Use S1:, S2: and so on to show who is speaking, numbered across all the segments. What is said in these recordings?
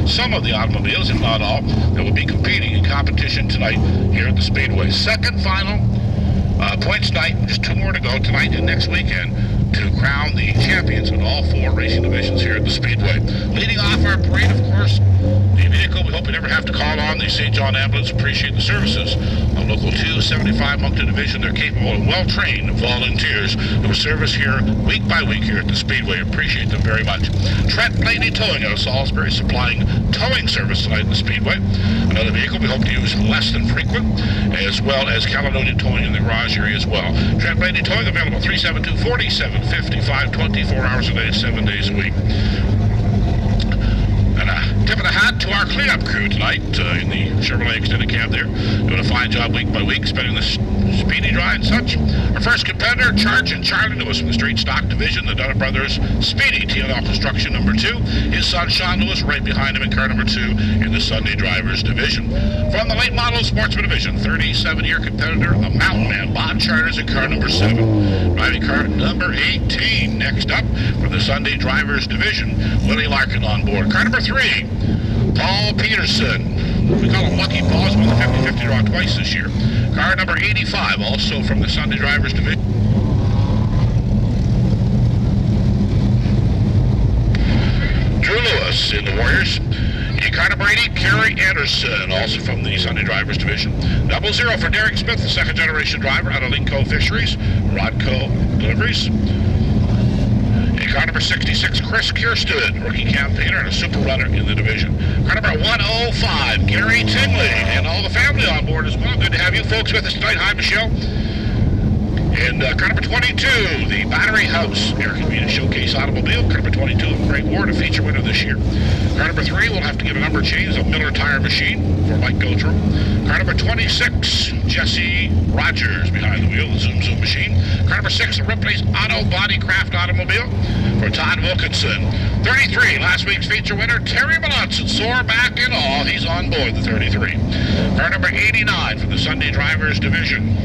S1: some of the automobiles, if not all, that will be competing in competition tonight here at the Speedway. Second final points night, just 2 more to go tonight and next weekend to crown the champions in all 4 racing divisions here at the Speedway. Leading off our parade, of course, the vehicle we hope we never have to call on, the St. John Ambulance. Appreciate the services of Local 275 Moncton Division. They're capable and well-trained volunteers who service here week by week here at the Speedway. Appreciate them very much. Trent Blaney Towing out of Salisbury, supplying towing service tonight at the Speedway. Another vehicle we hope to use less than frequent, as well as Caledonia Towing in the garage area as well. Trent Blaney Towing available 372-4755, 24 hours a day, 7 days a week. And a tip of the hat to our cleanup crew tonight in the Chevrolet extended cab there. Doing a fine job week by week, spending the speedy dry and such. Our first competitor, Charge and Charlie Lewis from the Street Stock Division, the Dunner Brothers Speedy TNL Construction number 2. His son, Sean Lewis, right behind him in car number 2 in the Sunday Drivers Division. From the Late Model Sportsman Division, 37-year competitor, the Mountain Man, Bob Charters in car number 7. Driving car number 18. Next up, from the Sunday Drivers Division, Willie Larkin on board. Car number 3, Paul Peterson. We call him Lucky Paul. He's won the 50-50 draw twice this year. Car number 85, also from the Sunday Drivers Division. Drew Lewis in the Warriors. In car number 80, Kerry Anderson, also from the Sunday Drivers Division. 00 for Derek Smith, the second-generation driver out of Linco Fisheries, Rodco Deliveries. Car number 66, Chris Kirsten, rookie campaigner and a super runner in the division. Car number 105, Gary Tingley, and all the family on board as well. Good to have you folks with us tonight. Hi, Michelle. And car number 22, the Battery House Air Convenience Showcase Automobile. Car number 22, Craig Ward, a feature winner this year. Car number 3, we'll have to give a number change, a Miller Tire Machine for Mike Gotro. Car number 26, Jesse Rogers behind the wheel, the Zoom Zoom Machine. Car number 6, the Ripley's Auto Body Craft Automobile for Todd Wilkinson. 33, last week's feature winner, Terry Melanson, sore back and all. He's on board the 33. Car number 89 from the Sunday Drivers Division,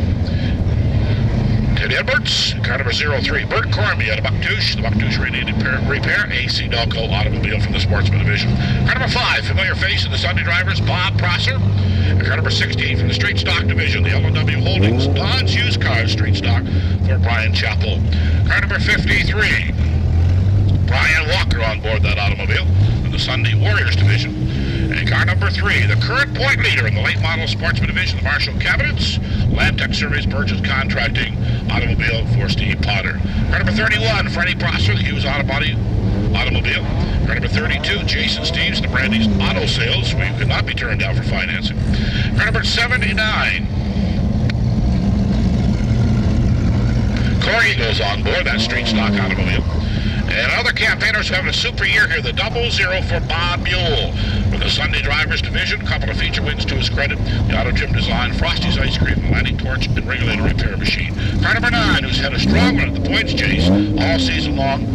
S1: Ted Edwards. Car number 03, Bert Cormie out of Bucktouche, the Bucktouche Radiated Repair, AC Delco Automobile from the Sportsman Division. Car number 5, familiar face in the Sunday Drivers, Bob Prosser. And car number 16 from the Street Stock Division, the L&W Holdings, Don's Used Cars Street Stock for Brian Chappell. Car number 53, Brian Walker on board that automobile from the Sunday Warriors Division. And car number 3, the current point leader in the Late Model Sportsman Division, the Marshall Cabinets, Labtech Surveys, Burgess Contracting automobile for Steve Potter. Car number 31, Freddie Prosser, the Hughes Auto Body automobile. Car number 32, Jason Steves, the Brandy's Auto Sales, where you could not be turned down for financing. Car number 79, Corey goes on board that Street Stock automobile. And other campaigners who are having a super year here, the 00 for Bob Mule from the Sunday Drivers Division. A couple of feature wins to his credit. The Auto Gym Design, Frosty's Ice Cream, Atlantic Torch, and Regulator Repair Machine. Car number 9, who's had a strong run at the points chase all season long,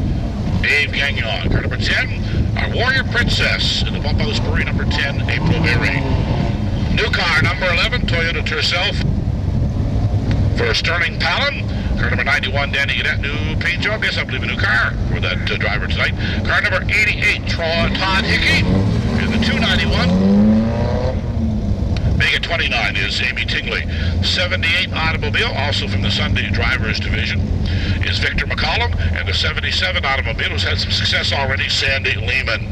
S1: Dave Gagnon. Car number 10, our Warrior Princess in the Bumphouse Brewery, number 10, April Berry. New car, number 11, Toyota Tercel for Sterling Palin. Car number 91, Danny Gannett, new paint job. Yes, I believe a new car for that driver tonight. Car number 88, Todd Hickey in the 291. Making 29 is Amy Tingley. 78 automobile, also from the Sunday Drivers Division, is Victor McCollum. And the 77 automobile, who's had some success already, Sandy Lehman.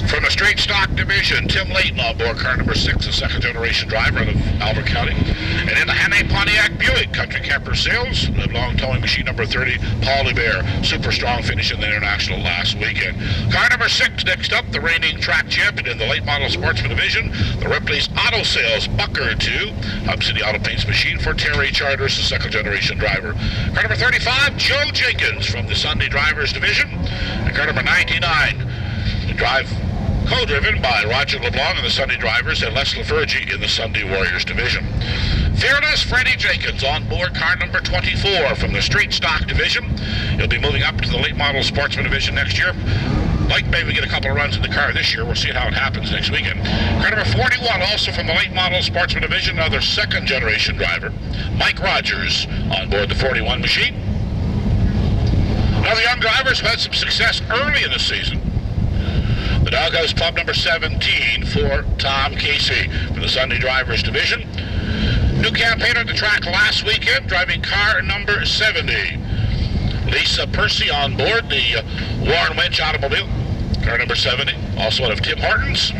S1: From the Straight Stock Division, Tim Layton on board car number 6, a second-generation driver out of Albert County. And in the Hannay Pontiac Buick Country Camper Sales, the long towing machine number 30, Paul Hubert, super strong finish in the International last weekend. Car number 6 next up, the reigning track champion in the Late Model Sportsman Division, the Ripley's Auto Sales Bucker 2, Hub City Auto Paints machine for Terry Charters, the second-generation driver. Car number 35, Joe Jenkins from the Sunday Drivers Division. And car number 99, the drive co-driven by Roger LeBlanc and the Sunday Drivers and Les Lafergie in the Sunday Warriors Division. Fearless Freddie Jenkins on board car number 24 from the Street Stock Division. He'll be moving up to the Late Model Sportsman Division next year. Like maybe get a couple of runs in the car this year. We'll see how it happens next weekend. Car number 41, also from the Late Model Sportsman Division, another second-generation driver, Mike Rogers on board the 41 machine. One of the young drivers who had some success early in the season. The doghouse club number 17 for Tom Casey for the Sunday Drivers Division. New campaigner at the track last weekend, driving car number 70. Lisa Percy on board the Warren Winch automobile, car number 70, also out of Tim Hortons.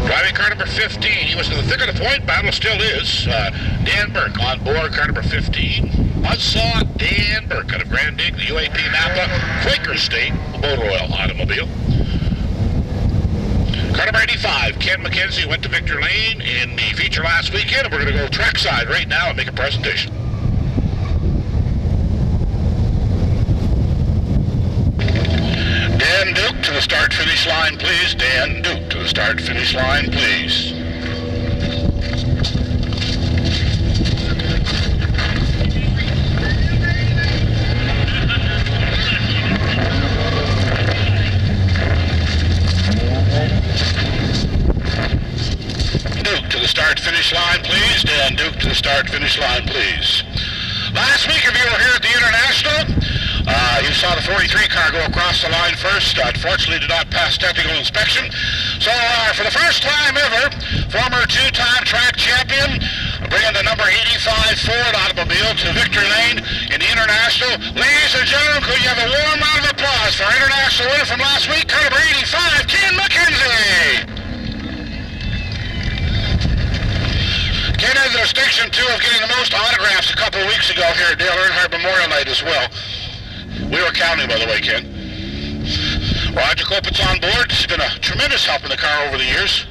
S1: Driving car number 15, he was in the thick of the point battle, still is. Dan Burke on board car number 15. Buzzsaw Dan Burke out of Grand Dig, the UAP Napa Quaker State Motor Oil automobile. Car number 85, Ken McKenzie went to Victor Lane in the feature last weekend, and we're going to go trackside right now and make a presentation. Dan Duke to the start-finish line, please. Dan Duke to the start-finish line, please. Duke to the start-finish line, please. Dan Duke to the start-finish line, please. Last week, if you were here at the International, you saw the 43 car go across the line first. Unfortunately, did not pass technical inspection. So, for the first time ever, former two-time track champion, bringing the number 85 Ford automobile to Victor Lane in the International. Ladies and gentlemen, could you have a warm round of applause for our International winner from last week, car number 85, Ken McKenzie. Ken had the distinction, too, of getting the most autographs a couple of weeks ago here at Dale Earnhardt Memorial Night as well. We were counting, by the way, Ken. Roger Kopit's on board. He's been a tremendous help in the car over the years.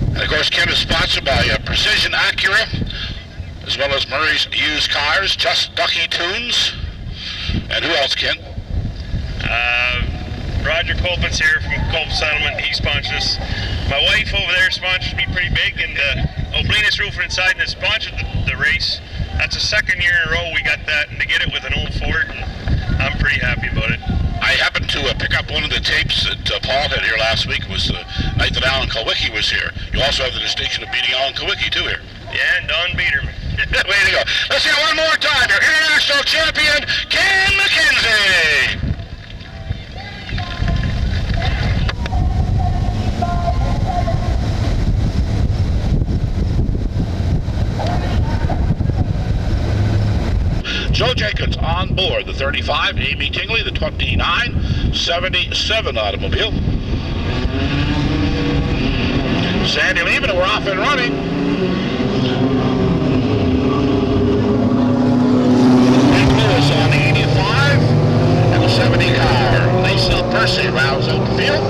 S1: And, of course, Ken is sponsored by Precision Acura, as well as Murray's Used Cars, Just Ducky Tunes. And who else, Ken?
S2: Roger Colpit's here from Colp Settlement. He sponsors us. My wife over there sponsors me pretty big, and Oblinus Roofing and Siding has sponsored the race. That's the second year in a row we got that, and to get it with an old Ford, and I'm pretty happy about it.
S1: I happened to pick up one of the tapes that Paul had here last week. It was the night that Alan Kowicki was here. You also have the distinction of beating Alan Kowicki, too, here.
S2: Yeah, and Don Biederman.
S1: Way to go. Let's hear one more time. Your international champion, Ken McKenzie. Joe Jenkins on board the 35, Amy Tingley, the 2977 automobile. Sandy Lehman, we're off and running. And Lewis on the 85 and the 70 car. Lisa Percy rounds out the field.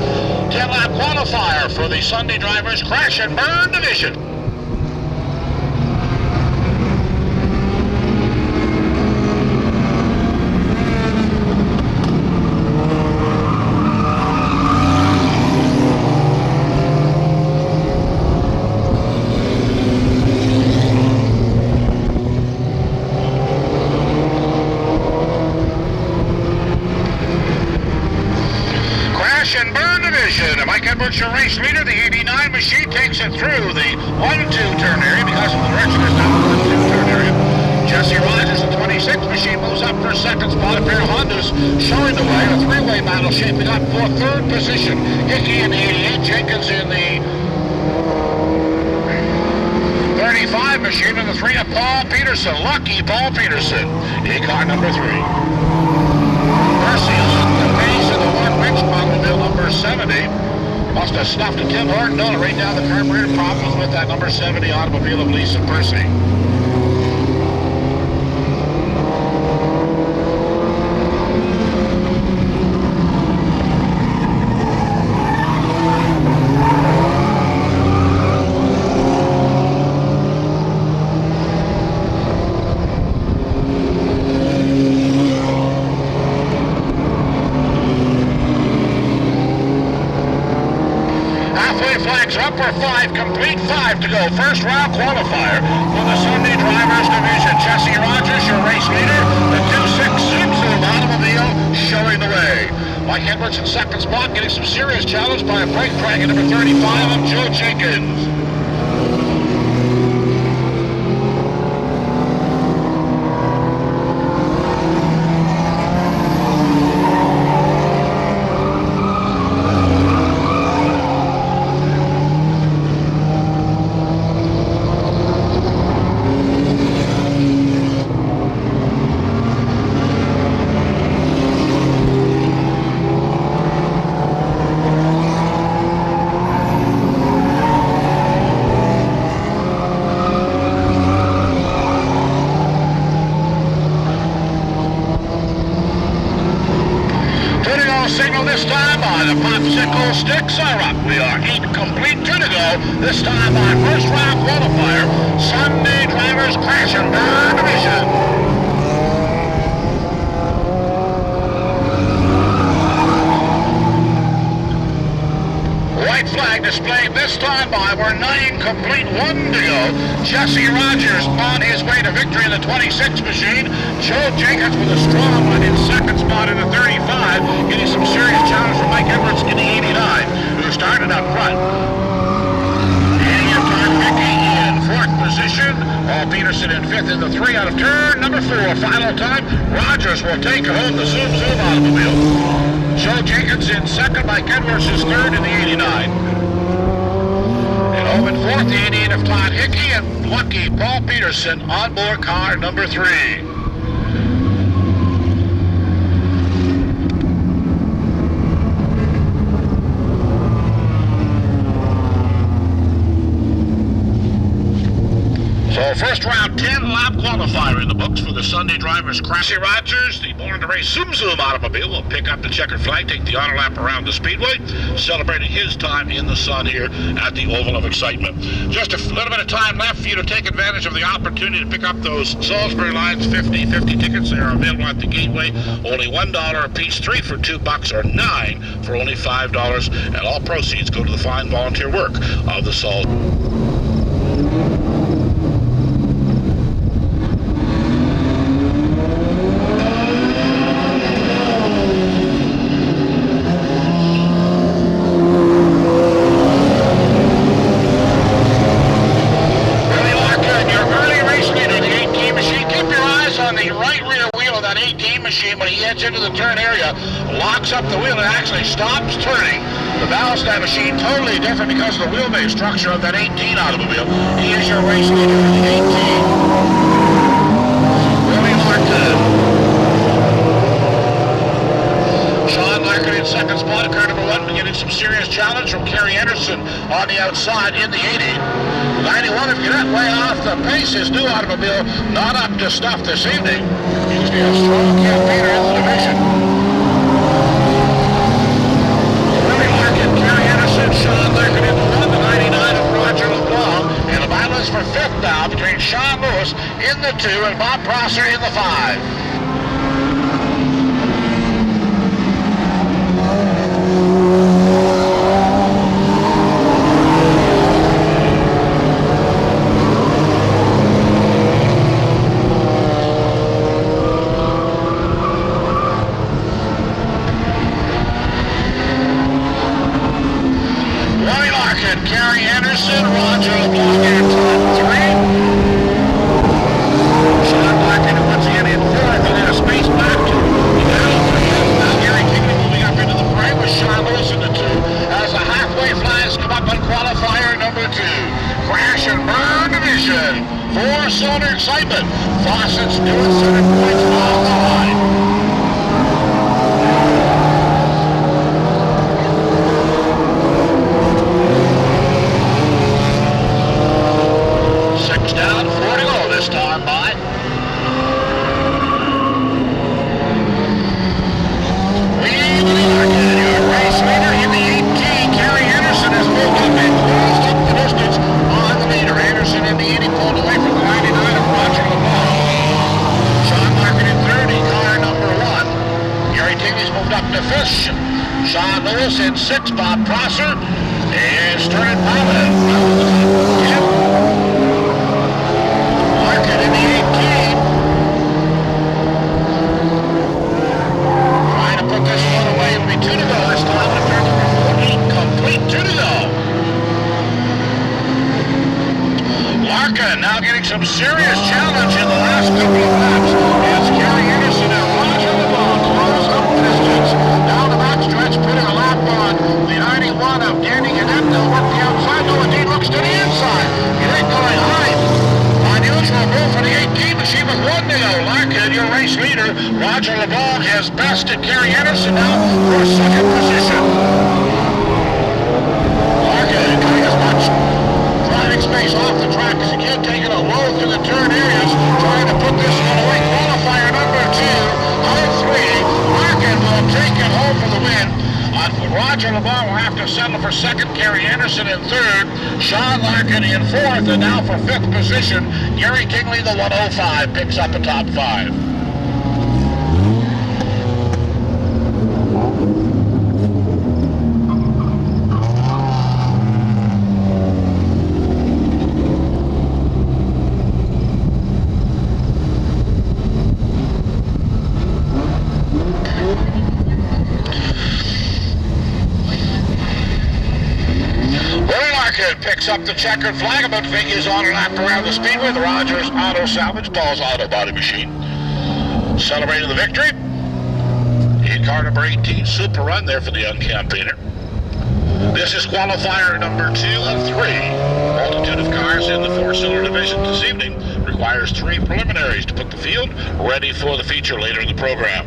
S1: 10-lap qualifier for the Sunday Drivers Crash and Burn Division. Your race leader, the 89 machine, takes it through the 1-2 turn area because of the direction is now the 1-2 turn area. Jesse Rogers, the 26 machine, moves up for second spot. A pair of Hondas showing the way. A three-way battle shaping up for third position. Hickey in the 88, Jenkins in the 35 machine, and the 3 of Paul Peterson. Lucky Paul Peterson in car number 3. Percy is at the base of the Warren Winch automobile number 70. Must have stuffed a Tim Horton on it right down the carburetor. Problems with that number 70 automobile of Lisa Percy. Up for 5, complete 5 to go. First round qualifier for the Sunday Drivers Division. Jesse Rogers, your race leader. The 266 automobile showing the way. Mike Edwards in second spot, getting some serious challenge by a brake drag at number 35 of Joe Jenkins. by the popsicle sticks are up. We are 8 complete, 2 to go. This time by first round qualifier. Sunday drivers crashing down division. White flag displayed this time by. We're 9 complete, 1 to go. Jesse Rogers on his way to victory in the 26 machine. Joe Jenkins with a strong one in second spot in the 35, getting some serious challenge from Mike Edwards in the 89, who started up front. Hickey in 4th position. Paul Peterson in 5th in the 3 out of turn number 4. Final time. Rogers will take it home, the Zoom Zoom automobile. Joe Jenkins in 2nd, Mike Edwards is 3rd in the 89. And home in 4th, the 88 of Todd Hickey, and lucky Paul Peterson on board car number 3. So first round 10-lap qualifier in the books for the Sunday drivers. Jesse Rogers, the Born to Race Zoom Zoom automobile, will pick up the checkered flag, take the honor lap around the speedway, celebrating his time in the sun here at the Oval of Excitement. Just a little bit of time left for you to take advantage of the opportunity to pick up those Salisbury Lines 50/50 tickets. They are available at the gateway. Only $1 a piece, 3 for $2, or 9 for only $5. And all proceeds go to the fine volunteer work of the Salt. When he heads into the turn area, locks up the wheel and actually stops turning. The Ballast machine totally different because of the wheelbase structure of that 18 automobile. He is your race leader in the 18. Willie Larkin. Sean Larkin in 2nd spot, car number 1, getting some serious challenge from Kerry Anderson on the outside in the 80. 91, if you're not way off the pace, his new automobile not up to stuff this evening. He's been a strong campaigner in the division. Willie Larkin, Kerry Anderson, Sean Larkin in the 1, the 99 of Roger LeBlanc, and the battle is for 5th now between Sean Lewis in the 2 and Bob Prosser in the 5. Kerry Anderson, Roger LeBlanc in top 3. Sean Larkin once again in 4th, and then a space back to the battle for 5th. Now Gary Kigney moving up into the frame with Sean Lewis in the 2 as the halfway flags come up on qualifier number 2. Crash and burn division. 4-cylinder excitement. Fawcett's doing center points on the line. Down, 4 to go this time by. Willie Larkin, your race leader in the 18. Kerry Anderson has moved up and closed up the distance on the leader. Anderson in the 80 pulled away from the 99 of Roger LeBlanc. Sean Larkin in 30, car number 1. Gary Tigney's moved up to 5th. Sean Lewis in 6, Bob Prosser, and Sterling Powell around the top 10. In the 18. Trying to put this one away. It'll be 2 to go this time. And turn number 4, 8 complete, 2 to go. Larkin now getting some serious challenge in the last couple of laps as Kerry Anderson and Roger LeBlanc close up distance down the backstretch, putting a lap on the 91 of Danny Gannett. They'll work the outside. No, indeed looks to the inside. He ain't going high. Unusual move for the 18 machine with 1 to go. Larkin, your race leader. Roger LeBlanc has bested Kerry Anderson now for 2nd position. Larkin cutting as much driving space off the track as he can, taking a low through the turn areas, trying to put this one away. Qualifier number 2 out of 3. Larkin will take it home for the win. A spot. Roger LeBon will have to settle for second. Kerry Anderson in third. Sean Larkin in fourth. And now for fifth position, Gary Kingley, the 105, picks up the top five. Picks up the checkered flag, about to take his auto lap around the speedway. The Rogers Auto Salvage, Paul's Auto Body Machine, celebrating the victory. In car number 18, super run there for the young campaigner. This is qualifier number 2 of 3. Multitude of cars in the 4-cylinder division this evening. Requires 3 preliminaries to put the field ready for the feature later in the program.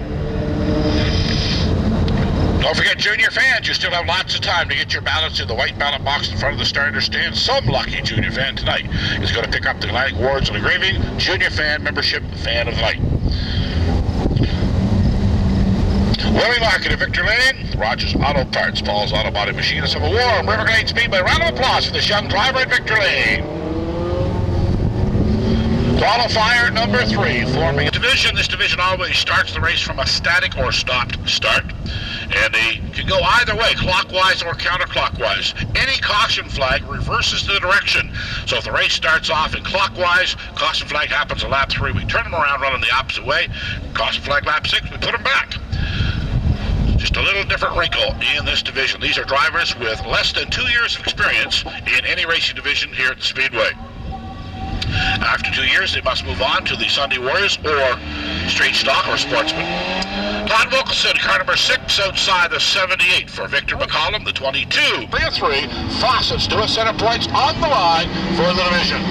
S1: Don't forget, junior fans, you still have lots of time to get your ballots in the white ballot box in front of the starter stand. Some lucky junior fan tonight is going to pick up the Atlantic Awards and engraving Junior Fan Membership Fan of the Night. Willie Larkin at Victor Lane, Rogers Auto Parts, Paul's Auto Body Machine, a Civil War, Riverglade Speedway. Round of applause for this young driver at Victor Lane. Qualifier number 3, forming a division. This division always starts the race from a static or stopped start. And they can go either way, clockwise or counterclockwise. Any caution flag reverses the direction. So if the race starts off in clockwise, caution flag happens at lap 3. We turn them around, running the opposite way. Caution flag lap 6, we put them back. Just a little different wrinkle in this division. These are drivers with less than 2 years of experience in any racing division here at the Speedway. After 2 years, they must move on to the Sunday Warriors or straight stock or sportsman. Todd Wilkinson, car number 6, outside the 78 for Victor McCollum, the 22. 3-3, Fawcett's to a center points on the line for the division.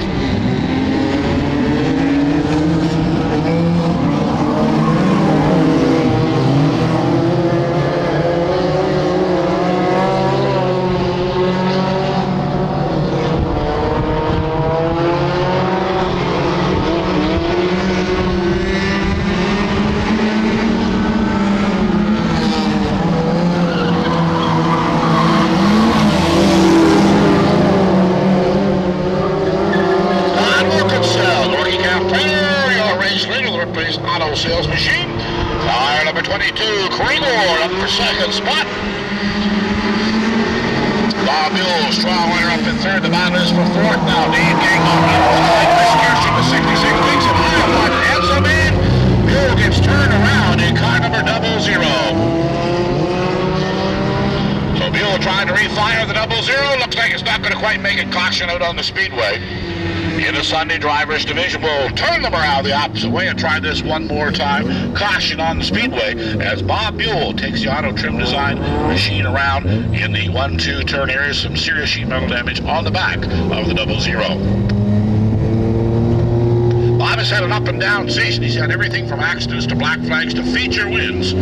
S1: Auto sales machine. Car number 22, Kramer, up for second spot. Bob Buell, strong winner, up in third. The battle is for fourth now. Dave Gagnon, Chris Kirsten with 66 weeks in Iowa. And so man, Buell gets turned around in car number 00. So Buell trying to refire the 00. Looks like it's not going to quite make it. Caution out on the speedway. In the Sunday Drivers Division, we'll turn them around the opposite way and try this one more time. Caution on the speedway as Bob Buell takes the auto trim design machine around in the 1-2 turn area. Some serious sheet metal damage on the back of the 00. Bob has had an up and down season. He's had everything from accidents to black flags to feature wins.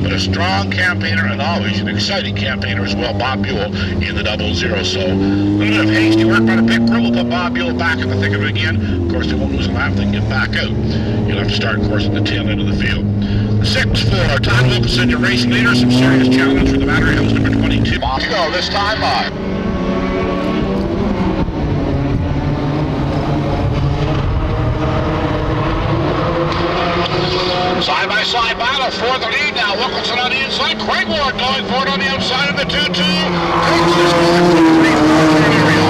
S1: But a strong campaigner and always an exciting campaigner as well, Bob Buell in the 00. So a little bit of hasty work by the pit crew will put Bob Buell back in the thick of it again. Of course, they won't lose a lap, they can get back out. You'll have to start, of course, at the tail end of the field. 6-4, Todd Wilkinson, your racing leader. Some serious challenge for the Battery House number 22. Moscow this time by. Side-by-side battle for the lead now. Wilkinson on the inside. Craig Ward going forward on the outside of the 2-2. Takes this car to the 3-4 area.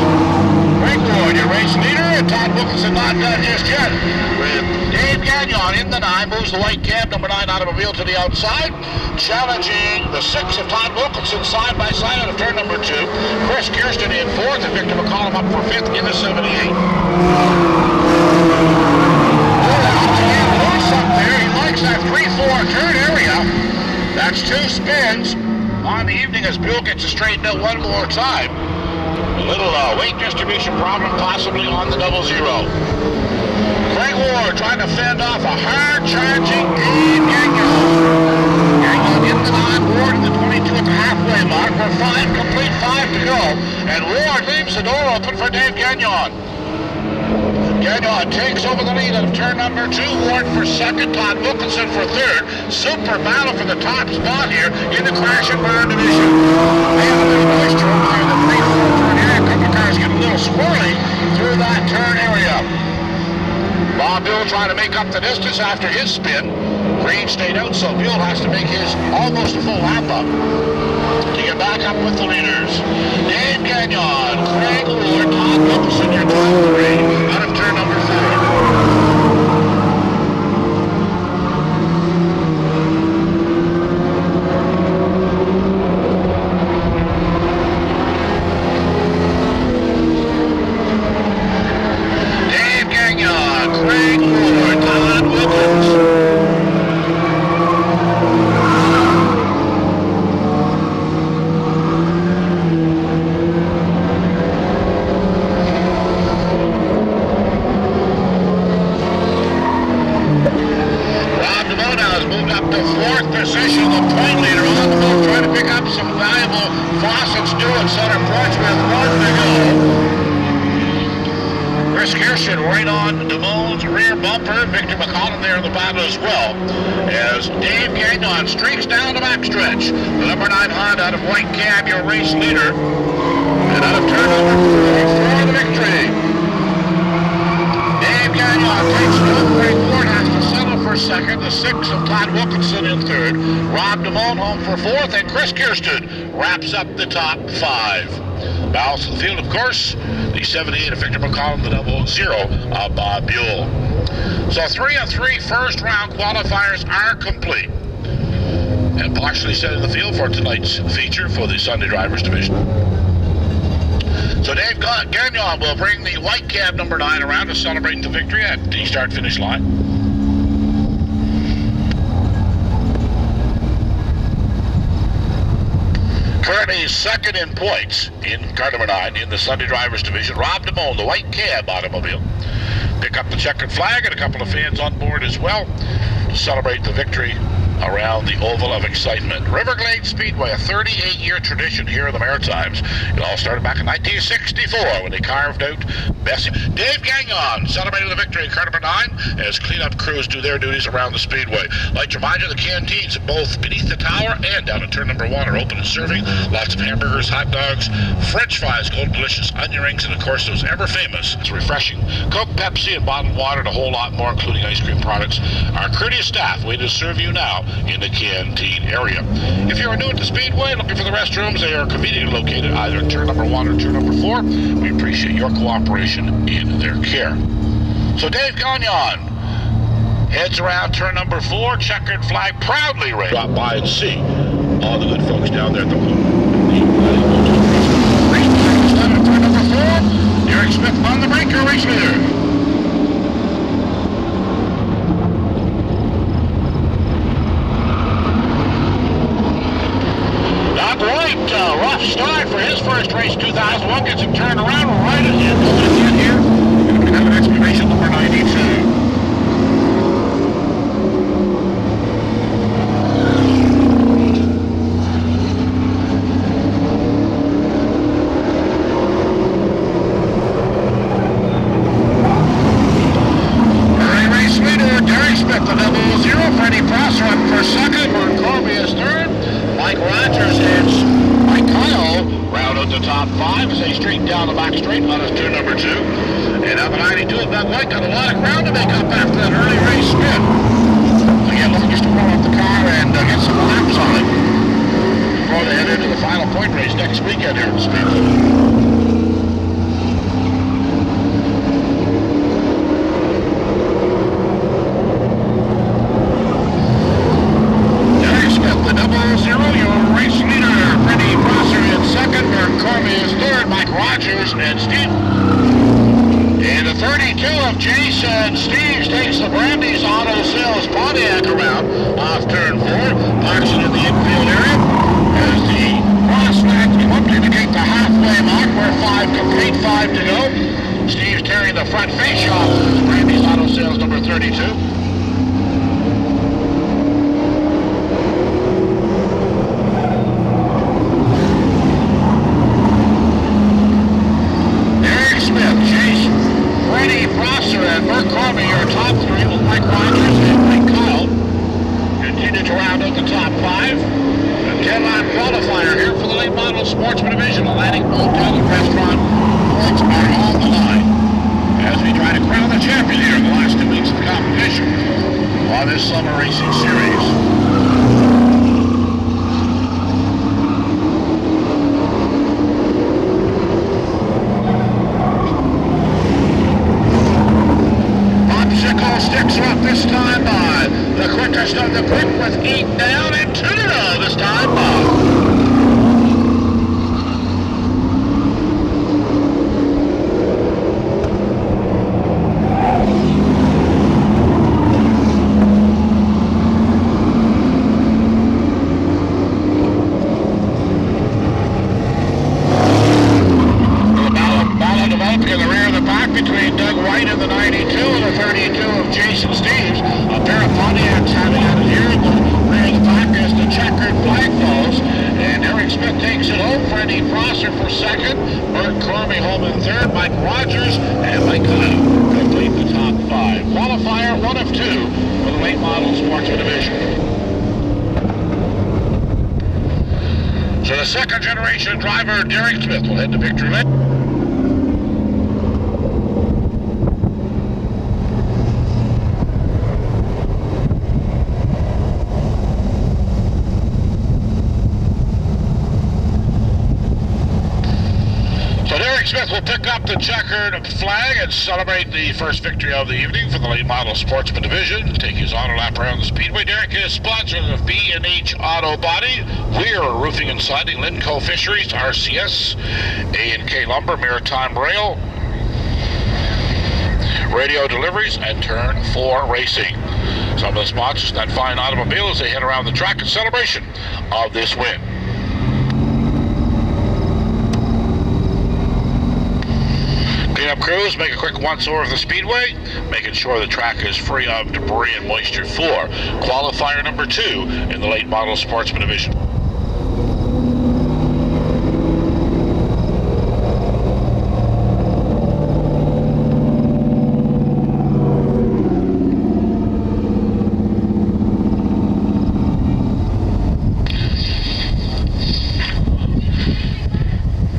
S1: Craig Ward, your race leader. And Todd Wilkinson not done just yet. With Dave Gagnon in the 9. Moves the white cab, number 9 automobile to the outside. Challenging the 6 of Todd Wilkinson side-by-side out of turn number 2. Chris Kirsten in 4th and Victor McCollum up for 5th in the 78. Up there. He likes that 3-4 turn area. That's 2 spins on the evening as Buell gets it straightened out one more time. A little weight distribution problem possibly on the 00. Craig Ward trying to fend off a hard-charging Dave Gagnon. Gagnon in the 9, Ward in the 22 at the halfway mark. We're 5, complete 5 to go. And Ward leaves the door open for Dave Gagnon. Gagnon takes over the lead of turn number 2. Ward for second. Todd Wilkinson for third. Super battle for the top spot here in the crash and burn division. They have a little moisture over there in the 3-4 turn area. A couple of cars get a little swirly through that turn area. Bob Buell trying to make up the distance after his spin. Green stayed out, so Buell has to make his almost a full lap up to get back up with the leaders. Dave Gagnon, Craig Ward, Todd Wilkinson, your top 3 out of turn number 4. Position, the point leader on the move, trying to pick up some valuable faucets doing center points with 1 to go. Chris Kirsten right on DeMone's rear bumper. Victor McCollum there in the battle as well. As Dave Gagnon streaks down the backstretch. The number 9 Honda out of White Cab, your race leader. And out of turn number 4 for the victory. Dave Gagnon takes it over. Craig Ward has to settle for second. The 6 of Todd Wilkinson in third. Rob DeMone home for fourth. And Chris Kirsten wraps up the top 5. Balance of the field, of course, the 78 of Victor McCollum, the 00 of Bob Buell. So 3 of 3 first round qualifiers are complete. And partially set in the field for tonight's feature for the Sunday Drivers Division. So Dave Gagnon will bring the white cab number 9 around to celebrate the victory at the start-finish line. Currently second in points in car number 9 in the Sunday Drivers Division. Rob DeMone, the white cab automobile. Pick up the checkered flag and a couple of fans on board as well to celebrate the victory around the Oval of Excitement. Riverglade Speedway, a 38-year tradition here in the Maritimes. It all started back in 1964 when they carved out Bessie. Dave Gagnon celebrating the victory in car number 9 as cleanup crews do their duties around the Speedway. I'd like to remind you the canteens both beneath the tower and down at turn number 1 are open and serving. Lots of hamburgers, hot dogs, French fries, cold delicious onion rings, and of course those ever famous, it's refreshing Coke, Pepsi, and bottled water, and a whole lot more, including ice cream products. Our courteous staff waiting to serve you now in the canteen area. If you are new at the Speedway looking for the restrooms, they are conveniently located either at turn number 1 or turn number 4. We appreciate your cooperation in their care. So Dave Gagnon heads around turn number 4, checkered flag proudly raised. Drop by and see all the good folks down there at the turn number 4. Derek Smith on the brake, your race leader. Rough start for his first race, 2001. Gets him turned around right at the end here. Going to have an exclamation number 92. Early race leader, Derek Smith, the 00. Freddie Prosser up for second. Mark Corby is third. Mike Rogers and Kyle round out the top 5 as they streak down the back straight on his turn number 2. And up at 92 of Doug White got a lot of ground to make up after that early race spin. Again, looking just to roll up the car and get some laps on it before they head into the final point race next weekend here at the Speedway. And Steve. And the 32 of Jason Steves takes the Brandy's Auto Sales Pontiac around off turn 4. Parks it in the infield area as the crossflags come up to indicate the halfway mark where 5 complete, 5 to go. Steve's tearing the front face off Brandy's Auto Sales number 32. Prosser late model sportsman division, Atlantic Motel and Restaurant. Points are on the line as we try to crown the champion here in the last 2 weeks of the competition on this summer racing series. Sticks are up this time by the quickest of the quick with 8 down and 2 to go this time by. So the second generation driver, Derek Smith, will head to victory lane. So Derek Smith will pick up the checkered flag and celebrate the first victory of the evening for the late model sportsman division. Take his auto lap around the speedway. Derek is sponsored of B&H Auto Body, Weir Roofing and Siding, Linco Fisheries, RCS, A&K Lumber, Maritime Rail, Radio Deliveries, and Turn 4 Racing. Some of the sponsors in that fine automobile as they head around the track in celebration of this win. Cleanup crews make a quick once-over of the speedway, making sure the track is free of debris and moisture for qualifier number 2 in the late model sportsman division.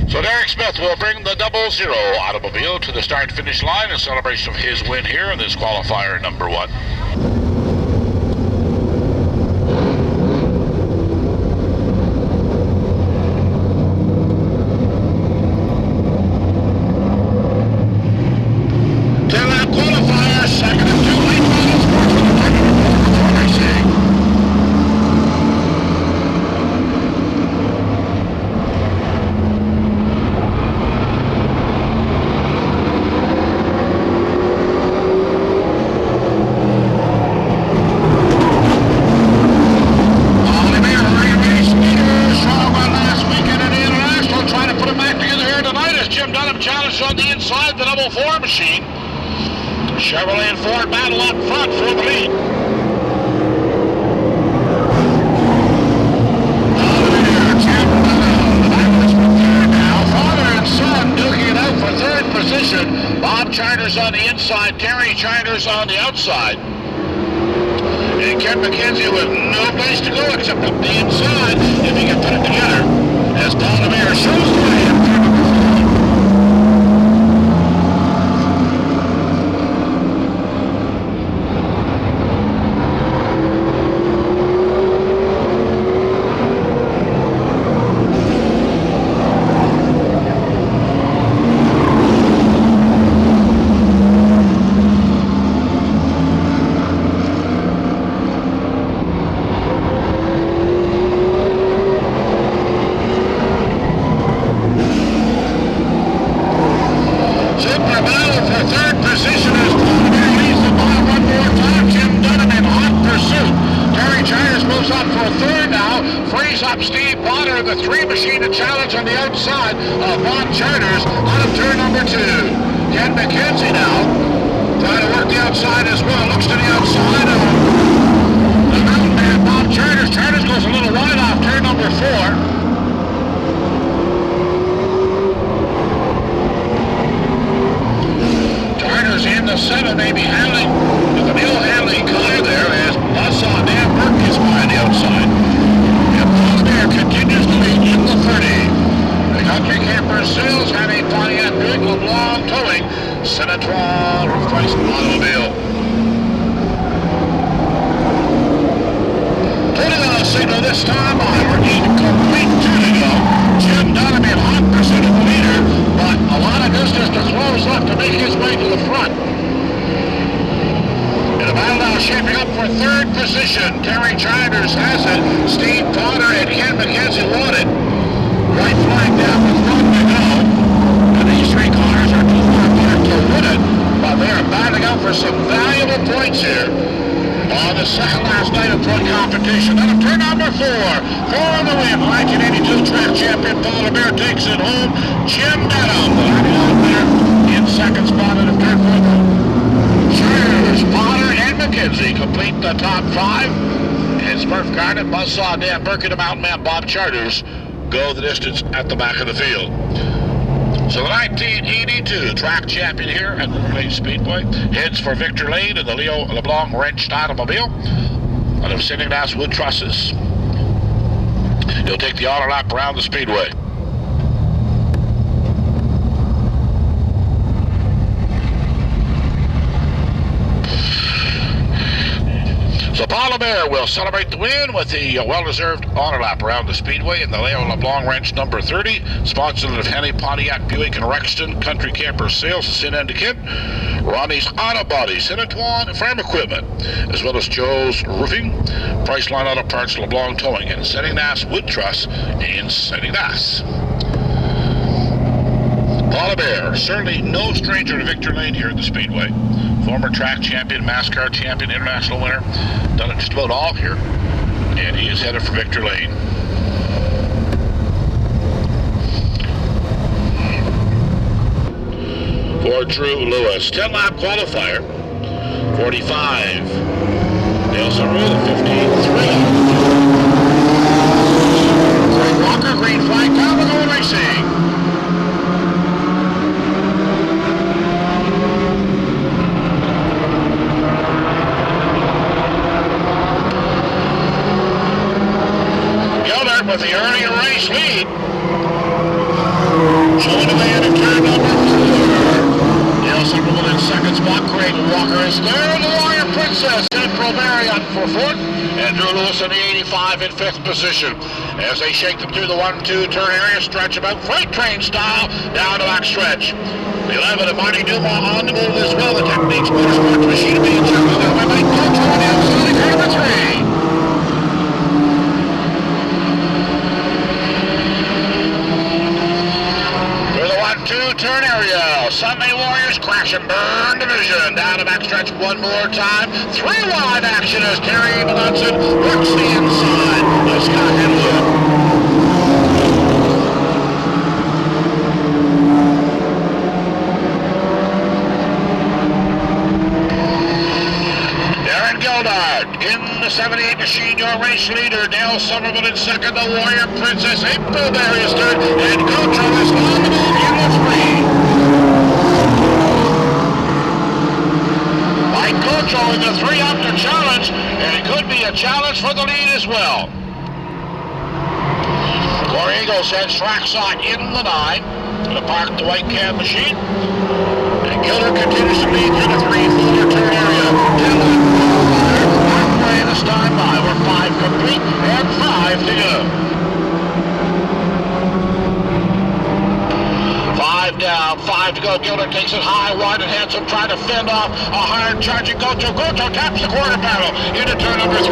S1: So Derek Smith will bring the 00 automobile to the start-finish line in celebration of his win here in this qualifier number 1. On the inside, the 04 machine. Chevrolet and Ford battle up front for the lead. Now, father and son duking it out for third position. Bob Charters on the inside, Terry Charters on the outside. And Ken McKenzie with no place to go except up the inside if he can put it together. As Paul DeMere shows the way. Steve Potter, the 3 machine to challenge on the outside of Bob Charters out of turn number 2. Ken McKenzie now trying to work the outside as well. Looks to the outside of the mountain man, Bob Charters. Charters goes a little wide off turn number 4. Charters in the 7, maybe handling with the Bill handling car there as Buzzsaw Dan Burke is by the outside. Continues to lead in the 30. now shaping up for third position. Terry Childers has it. Steve Potter and Ken McKenzie won it. White flag down with one to go. And these three cars are too far apart to win it, but they are battling out for some valuable points here on the second last night of point competition. Out of turn number 4 on the win, 1982 track champion Paul LeBear takes it home. Jim Dedham, landing out there in second spot out of turn 4. Cheers, Potter and McKenzie complete the top 5. And Smurf Garnett, Buzzsaw Dan Burke, and the Mountain Man Bob Charters go the distance at the back of the field. So the 1982 track champion here at the Lane Speedway heads for Victor Lane in the Leo LeBlanc wrenched automobile out of St. Ignace Wood Trusses. He'll take the auto lap around the speedway. So Paul LeBear will celebrate the win with the well-deserved honor lap around the speedway in the Leo LeBlanc wrench number 30, sponsored of Henny, Pontiac, Buick, and Rexton Country Camper Sales, St. Endicott, Ronnie's Auto Body, St. Antoine Farm Equipment, as well as Joe's Roofing, Priceline Auto Parts, LeBlanc Towing, and St. Ignace Wood Truss in St. Ignace. Paul LeBear, certainly no stranger to Victor Lane here at the Speedway. Former track champion, NASCAR champion, international winner. Done it just about all here. And he is headed for Victor Lane. For Drew Lewis, 10-lap qualifier. 45. Nelson Rule, 53. Greg Walker, green flag, down the goal racing. With the earlier race lead. Showing the man in turn number 4. Nelson Rule in second spot. Craig Walker is there. The Warrior Princess and Proberry on for 4th. And Drew Lewis in the 85 in 5th position. As they shake them through the 1-2 turn area, stretch about freight train style down the back stretch. The 11 of Marty Dumont on the move as well. The Techniques Motorsports machine being checked out by Mike Coach on the outside, number 3. Turn area. Sunday Warriors crash and burn division. Down the backstretch one more time. 3 wide action as Terry Melanson works the inside of Scott Henwood. Darren Gildard in the 78 machine, your race leader. Dale Somerville in second. The Warrior Princess. April Berry is third. And Gocho is on the move in the 3. Mike Gocho in the 3 after challenge, and it could be a challenge for the lead as well. Corey Eagle sends trackside in the 9 to park the white cab machine. And Gilder continues to lead through the 3-4 turn area. Halfway this time by. We're 5 complete and 5 to go. 5 down, 5 to go. Gilder takes it high, wide, and handsome, trying to fend off a hard charging Gocho. Gocho taps the quarter panel into turn number 3.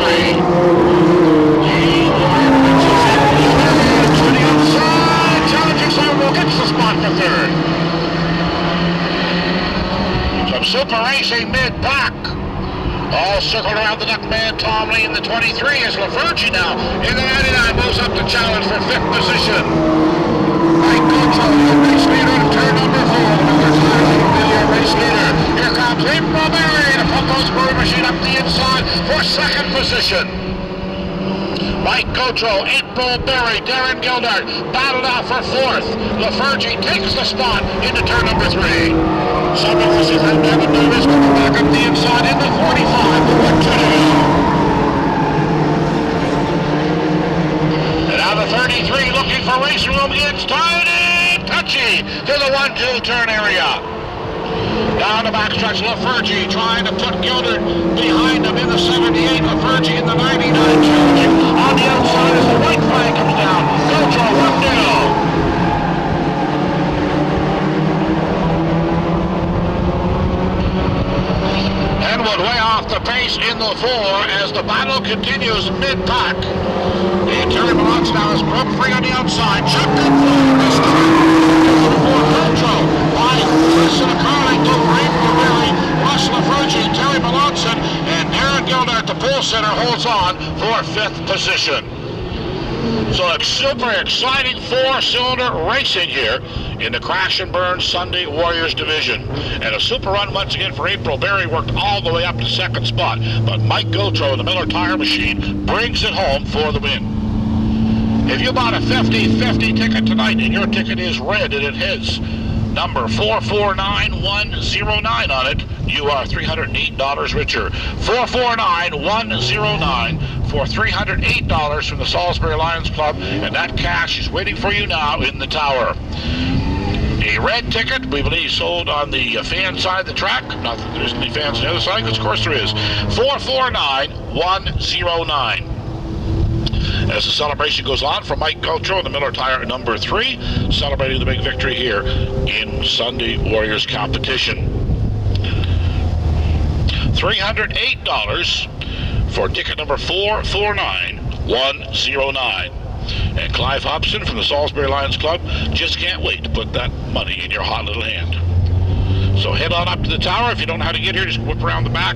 S1: To the outside, challenging Somerville gets the spot for 3rd. Some super racing mid-pack. All circled around the duck man, Tom Lee in the 23 as LaFergie now in the 99 moves up to challenge for 5th position. Mike Gocho, your race leader to turn number 4. Another time will be your race leader. Here comes April Berry to pump those brew machine up the inside for 2nd position. Mike Gocho, April Berry, Darren Gildard battled out for 4th. LaFergie takes the spot into turn number 3. Somerville is out Devin Davis coming back up the inside in the 45. What to do? And now the 33 looking for racing room. It's tiny, touchy to the 1-2 turn area. Down the backstretch, LaFergie trying to put Gildard behind him in the 78. LaFergie in the 99 challenging on the outside as the white flag comes down. Gocho, 1-0. Henwood way off the pace race in the 4 as the battle continues mid-pack. And Terry Malotz now has broke free on the outside. Chuck good forward this time. For control by Tristan Carling, April Berry, Russell Lafergie, Terry Malotson, and Aaron Gilder at the pole center holds on for 5th position. So a super exciting 4-cylinder racing here in the Crash and Burn Sunday Warriors division. And a super run once again for April Berry, worked all the way up to 2nd spot. But Mike Gotro, the Miller Tire Machine, brings it home for the win. If you bought a 50-50 ticket tonight and your ticket is red and it has number 449109 on it, you are $308 richer. 449109 for $308 from the Salisbury Lions Club, and that cash is waiting for you now in the tower. A red ticket, we believe, sold on the fan side of the track. Not that there isn't any fans on the other side, because of course there is. 449109. As the celebration goes on for Mike Gotro and the Miller Tire number 3, celebrating the big victory here in Sunday Warriors competition. $308 for ticket number 449109. And Clive Hobson from the Salisbury Lions Club just can't wait to put that money in your hot little hand. So head on up to the tower. If you don't know how to get here, just whip around the back,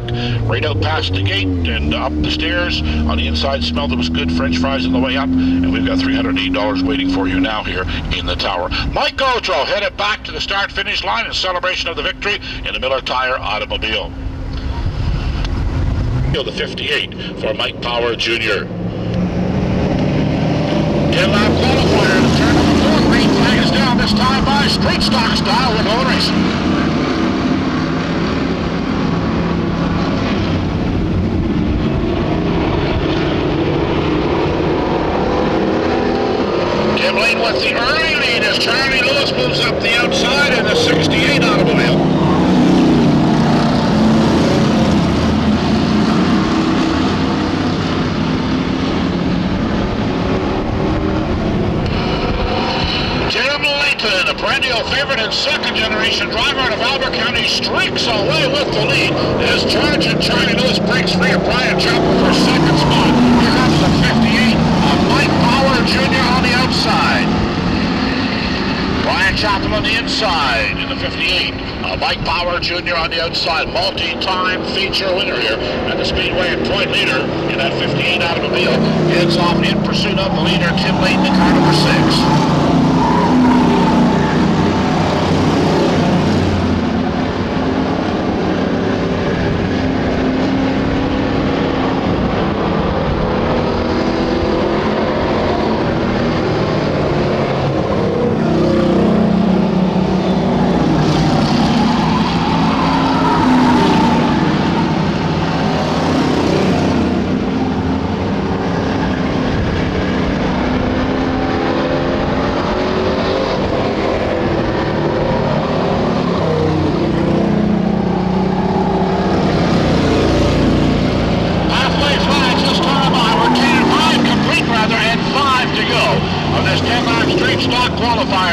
S1: right out past the gate and up the stairs. On the inside, smell those good French fries on the way up. And we've got $308 waiting for you now here in the tower. Mike Gotro headed back to the start-finish line in celebration of the victory in the Miller Tire automobile. The 58 for Mike Power Jr. In-lap qualifier to turn number 4. Green flag is down this time by Street Stock Style with Owen Racing. Tim Lane with the early lead as Charlie Lewis moves up the outside in the 68 automobile. A perennial favorite and second-generation driver out of Albert County streaks away with the lead as Charge and Charlie Lewis breaks free of Brian Chapel for 2nd spot. Here comes the 58 of Mike Power Jr. on the outside. Brian Chapel on the inside in the 58. Mike Power Jr. on the outside. Multi-time feature winner here at the Speedway and point leader in that 58 automobile. Heads off in pursuit of the leader, Tim Layton, in car number 6.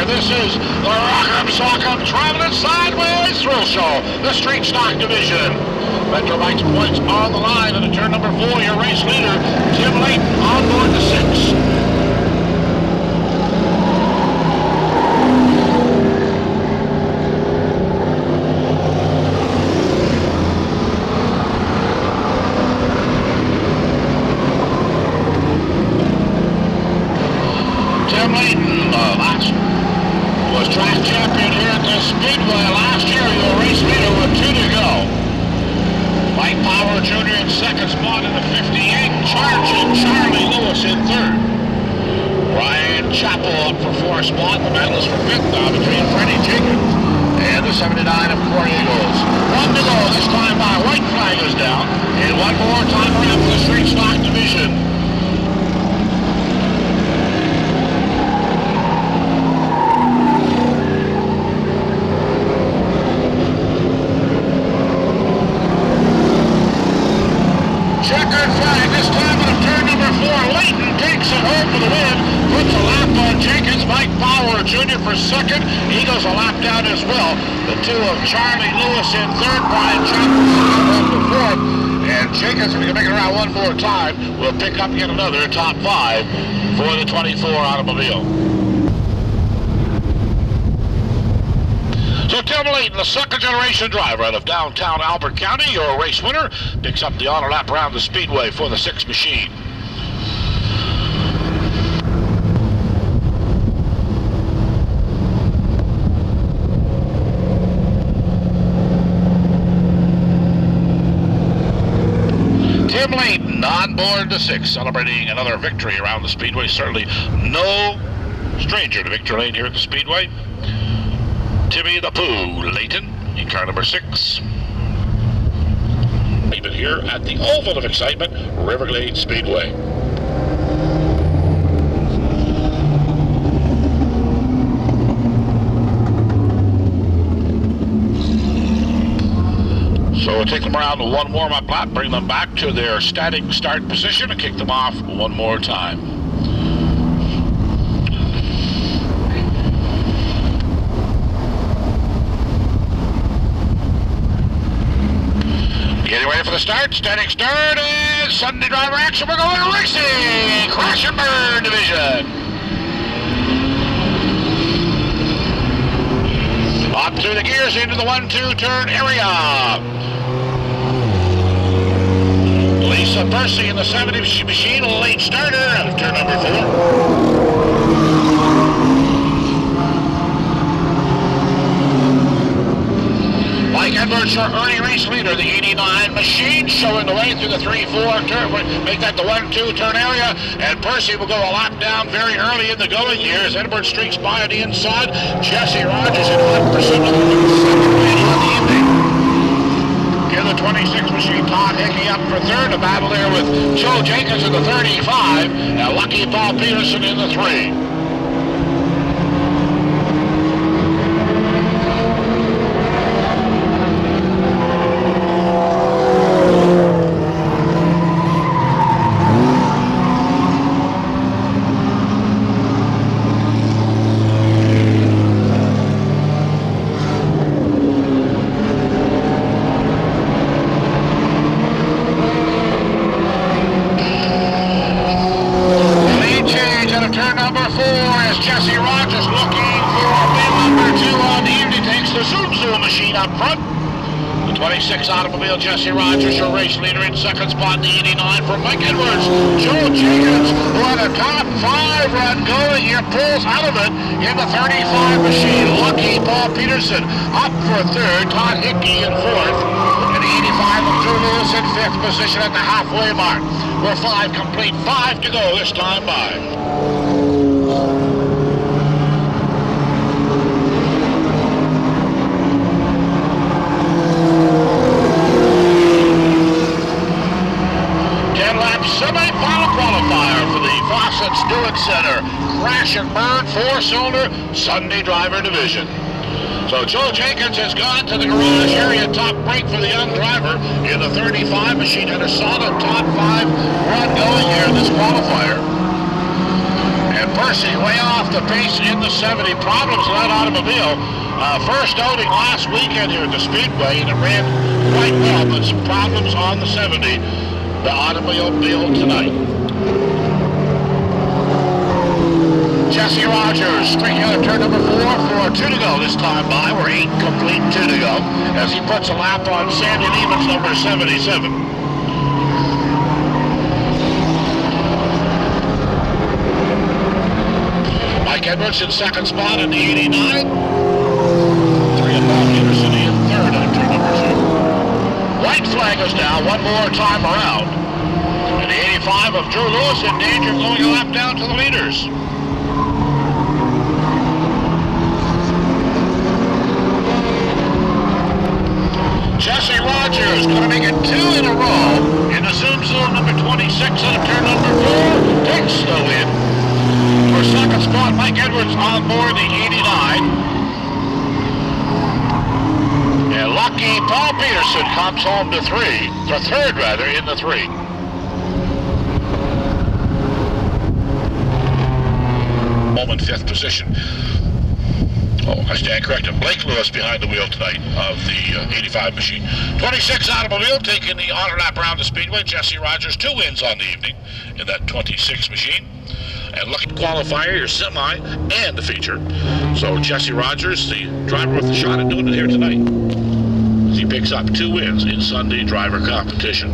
S1: This is the Rock'em Sock'em traveling sideways thrill show, the street stock division. Metro Mike's points on the line, and at turn number 4, your race leader, Tim Layton, on board the 6. Tim Layton, was track champion here at the Speedway last year. Your race leader with 2 to go. Mike Power Jr. in 2nd spot in the 58. Charging Charlie Lewis in 3rd. Brian Chappell up for 4th spot. The battle is for 5th now between Freddie Jenkins and the 79 of Corey Eagles. 1 to go this time by. White flag is down. And one more time around for the street stock division. Checkered flag this time on turn number 4. Layton takes it home for the win. Puts a lap on Jenkins. Mike Power Jr. for 2nd. He goes a lap down as well. The 2 of Charlie Lewis in 3rd. Brian Chapel home for 4th. And Jenkins, if we can make it around one more time, we'll pick up yet another top 5 for the 24 automobile. So Tim Layton, the second generation driver out of downtown Albert County, your race winner, picks up the honor lap around the speedway for the 6 machine. Tim Layton on board the 6, celebrating another victory around the speedway. Certainly no stranger to victory lane here at the speedway. Timmy the Pooh Layton in car number 6. Even here at the Oval of Excitement, Riverglade Speedway. So we'll take them around to one warm-up lap, bring them back to their static start position, and kick them off one more time. Getting ready for the start, static start, and Sunday driver action. We're going racing! Crash and burn division. Up through the gears into the 1-2 turn area. Lisa Percy in the 70 machine, a late starter out of turn number 4. Mike Edwards, your early race leader, the 89 machine, showing the way through the 3-4 turn, make that the 1-2 turn area, and Percy will go a lap down very early in the going here as Edwards streaks by on the inside. Jesse Rogers in 1% of the second lead on the evening. Here the 26 machine, Todd Hickey up for third, a battle there with Joe Jenkins in the 35, and Lucky Paul Peterson in the 3. Jesse Rogers looking for win number 2 on the evening. Takes the Zoom machine up front. The 26 automobile, Jesse Rogers, your race leader in second spot. The 89 for Mike Edwards. Joe Jenkins, who had a top 5 run going here, pulls out of it in the 35 machine. Lucky Paul Peterson up for third. Todd Hickey in fourth. And the 85 of Drew Lewis in fifth position at the halfway mark. We're 5 complete, 5 to go this time by. Semi-final qualifier for the Fawcett Stewart Center Crash and Burn 4-cylinder Sunday driver division. So Joe Jenkins has gone to the garage area. Top break for the young driver in the 35 machine. Had a solid top 5 run going here in this qualifier. And Percy way off the pace in the 70. Problems in that automobile. First outing last weekend here at the Speedway, and it ran quite well, but some problems on the 70. The automobile tonight. Jesse Rogers streaking out of turn number 4 for 2 to go this time by. We're 8 complete, 2 to go as he puts a lap on Sandy Lehman's number 77. Mike Edwards in second spot in the 89. 3 of Paul Peterson in third on turn number 2. White flag is down one more time around. And the 85 of Drew Lewis in danger of going a lap down to the leaders. Jesse Rogers going to make it 2 in a row in the Zoom number 26 out of turn number 4. Takes the win. For second spot, Mike Edwards on board the 89. And lucky Paul Peterson comes home to third rather, in the 3. Moment 5th position. Oh, I stand corrected. Blake Lewis behind the wheel tonight of the 85 machine. 26 automobile taking the honor lap around the speedway. Jesse Rogers, 2 wins on the evening in that 26 machine. And look at qualifier, your semi, and the feature. So Jesse Rogers, the driver with the shot at doing it here tonight, as he picks up 2 wins in Sunday driver competition.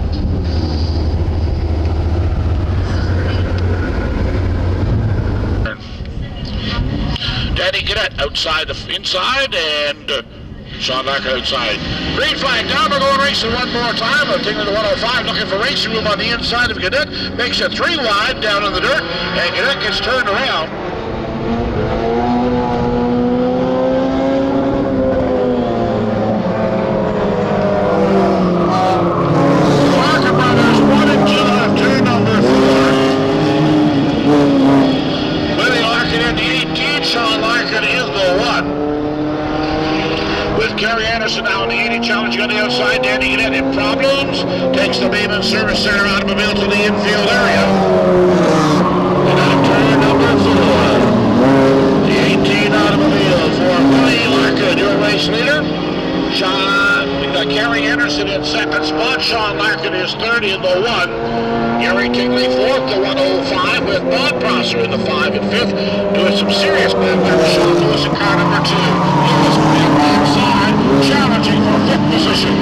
S1: Danny Cadet outside the inside, and Sean Larkin outside. Green flag down, we're going racing one more time. I'm taking the 105, looking for racing room on the inside of Cadet. Makes it 3 wide down in the dirt, and Cadet gets turned around. Larkin brothers 1 and 2 have turn number 4. Willie Larkin in the 18, Sean Larkin is the 1. With Gary Anderson now in the 80 challenge on the outside. Danny Cadet in problems. Takes the Beeman Service Center automobile to the infield area. And on turn number 4, the 18 automobile for Willie Larkin, your race leader. Gary Anderson in second spot. Sean Larkin is third in the 1. Gary Tingley fourth, the 105, with Bob Prosser in the 5 and 5th. Doing some serious back there. Sean Lewis in car number 2. Lewis on the inside, challenging for 5th position.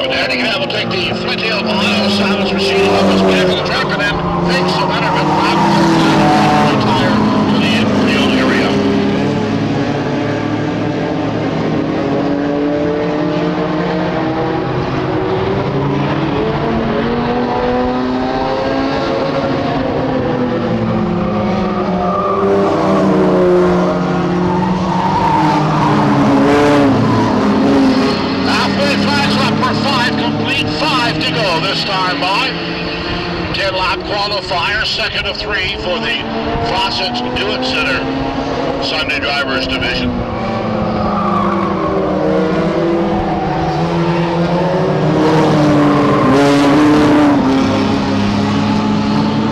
S1: Danny Cadet will take the Flint Hill Ohio salvage machine off his back of the truck and then takes the Betterment Rob tire to the infield area. Halfway flags up for 5 complete, 5 to go this time by. 10-lap qualifier, second of 3 for the Fawcett Dewitt Center Sunday Drivers Division.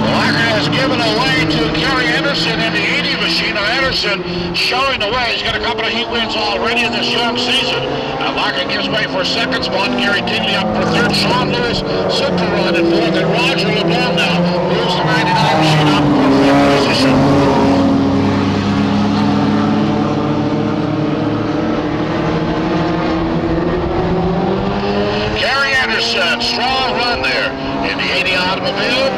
S1: Larkin has given away to Gary Anderson in the 80 machine. Now Anderson showing the way. He's got a couple of heat wins already in this young season. And Larkin gives way for second spot. Gary Tingley up for third. Sean Lewis super run in fourth. And Roger LeBlanc now moves the 99 machine up for 5th position. Gary Anderson, strong run there in the 80 automobile.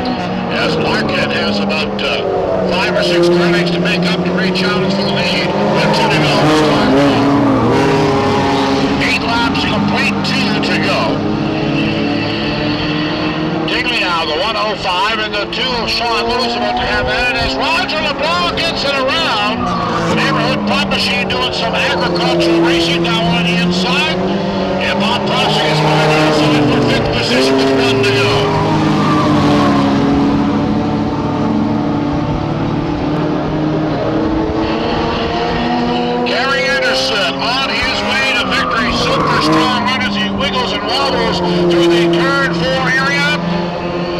S1: As Larkin has about 5 or 6 car lengths to make up to re-challenge for the lead. With 2 to go this time. 8 laps complete, 2 to go. Tingley now, the 105, and the 2 Sean Lewis about to have that as Roger LeBlanc gets it around. The neighborhood pump machine doing some agricultural racing now on the inside. And Bob Prosser is going to outside for 5th position with 1 to go. Gary Anderson on his way to victory. Super strong run as he wiggles and wobbles through the turn 4 area.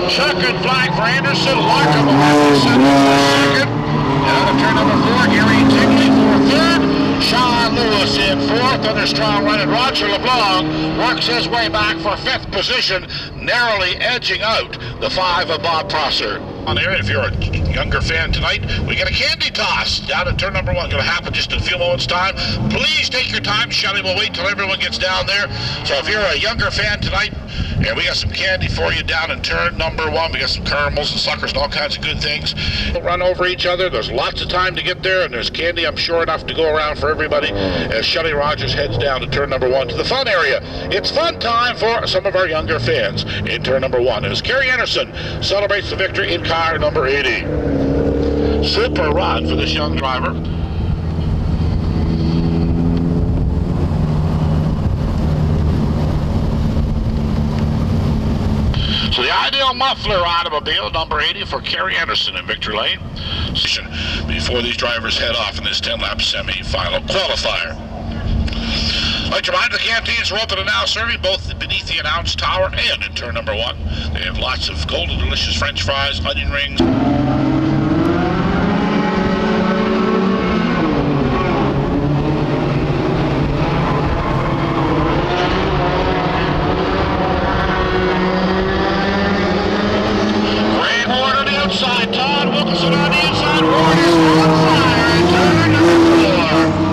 S1: Checkered flag for Anderson. Larkin will have to send him for second. And on turn number 4, Gary Tingley for third. Sean Lewis in fourth. Under strong run, and Roger LeBlanc works his way back for 5th position, narrowly edging out the 5 of Bob Prosser. On there, if you're a younger fan tonight, we get a candy toss down at turn number 1. Going to happen just in a few moments' time. Please take your time. Shelley will wait till everyone gets down there. So if you're a younger fan tonight, and we got some candy for you down in turn number 1. We got some caramels and suckers and all kinds of good things. We'll run over each other. There's lots of time to get there, and there's candy, I'm sure, enough to go around for everybody as Shelley Rogers heads down to turn number 1 to the fun area. It's fun time for some of our younger fans in turn number 1 as Gary Anderson celebrates the victory in car number 80. Super run for this young driver. So the ideal muffler automobile, number 80 for Gary Anderson in Victory Lane. Before these drivers head off in this 10-lap semi-final qualifier. Like to remind the canteens are open and now serving both beneath the announce tower and in turn number 1. They have lots of golden delicious French fries, onion rings. Greg Ward on the outside, Todd Wilkinson on the inside. Ward is on fire in turn number 4.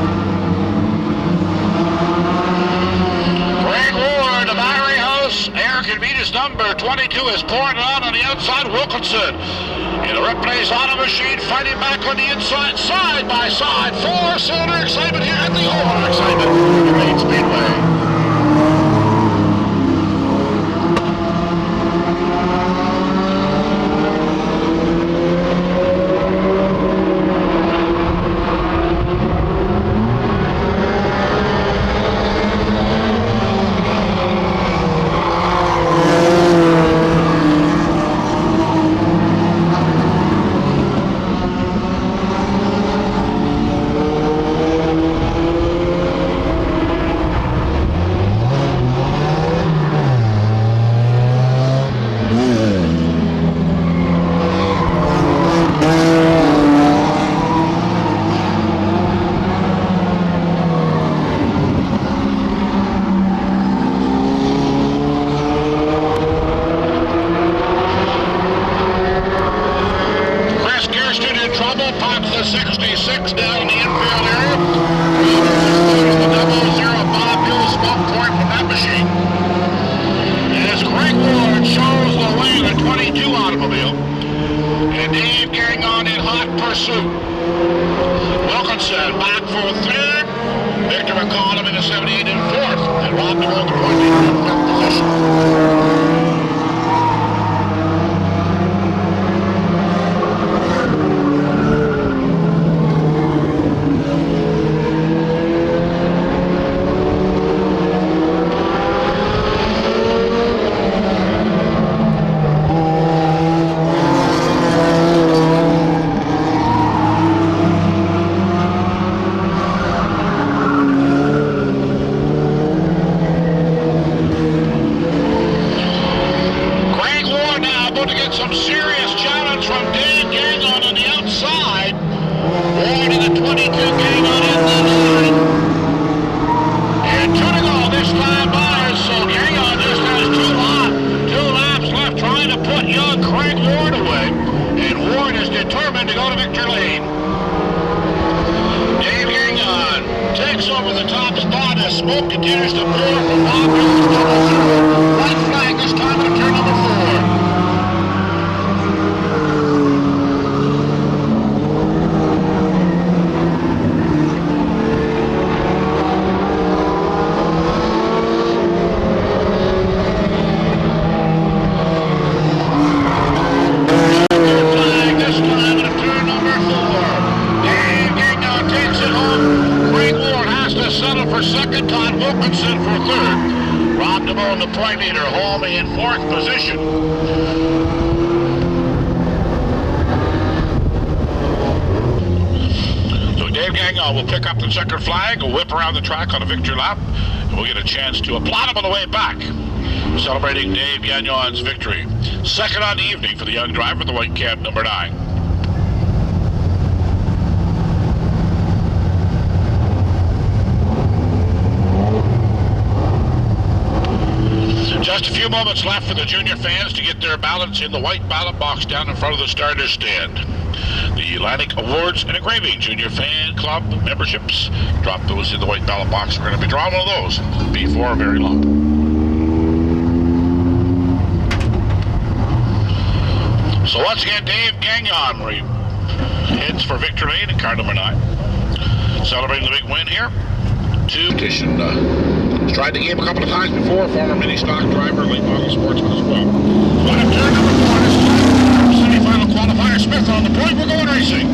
S1: Air convenience number 22 is pouring on the outside. Wilkinson in a replace auto machine fighting back on the inside, side by side. 4-cylinder excitement here at the Overall Excitement Green Speedway. Parks the 66 down in the infield area. The 00 Bob Hill smoke pouring from that machine. As Greg Ward shows the way in the 22 automobile. And Dave Gagnon in hot pursuit. Wilkinson back for third. Victor McCollum in the 78 in fourth. And Rob DeMille the point leader in fifth position. Some serious challenge from Dave Gagnon on the outside. Ward in the 22, Gagnon in the 9. And 2 to go this time by, so Gagnon just has 2 laps left trying to put young Craig Ward away. And Ward is determined to go to victory lane. Dave Gagnon takes over the top spot as smoke continues to pour from Bob Hill's 00. White flag this time in turn number 4. Second, Todd Wilkinson for third. Rob DeMille, the point leader, home in fourth position. So Dave Gagnon will pick up the checkered flag, will whip around the track on a victory lap, and we'll get a chance to applaud him on the way back, celebrating Dave Gagnon's victory. Second on the evening for the young driver, the white cap number 9. Just a few moments left for the junior fans to get their ballots in the white ballot box down in front of the starter's stand. The Atlantic Awards and Engraving Junior Fan Club memberships, drop those in the white ballot box. We're going to be drawing one of those before very long. So once again, Dave Gagnon heads for victory lane in car number 9. Celebrating the big win here. He's tried the game a couple of times before, former mini stock driver, late model sportsman as well. One of turn number 4 this time. Semi-final qualifier, Smith on the point, we're going racing.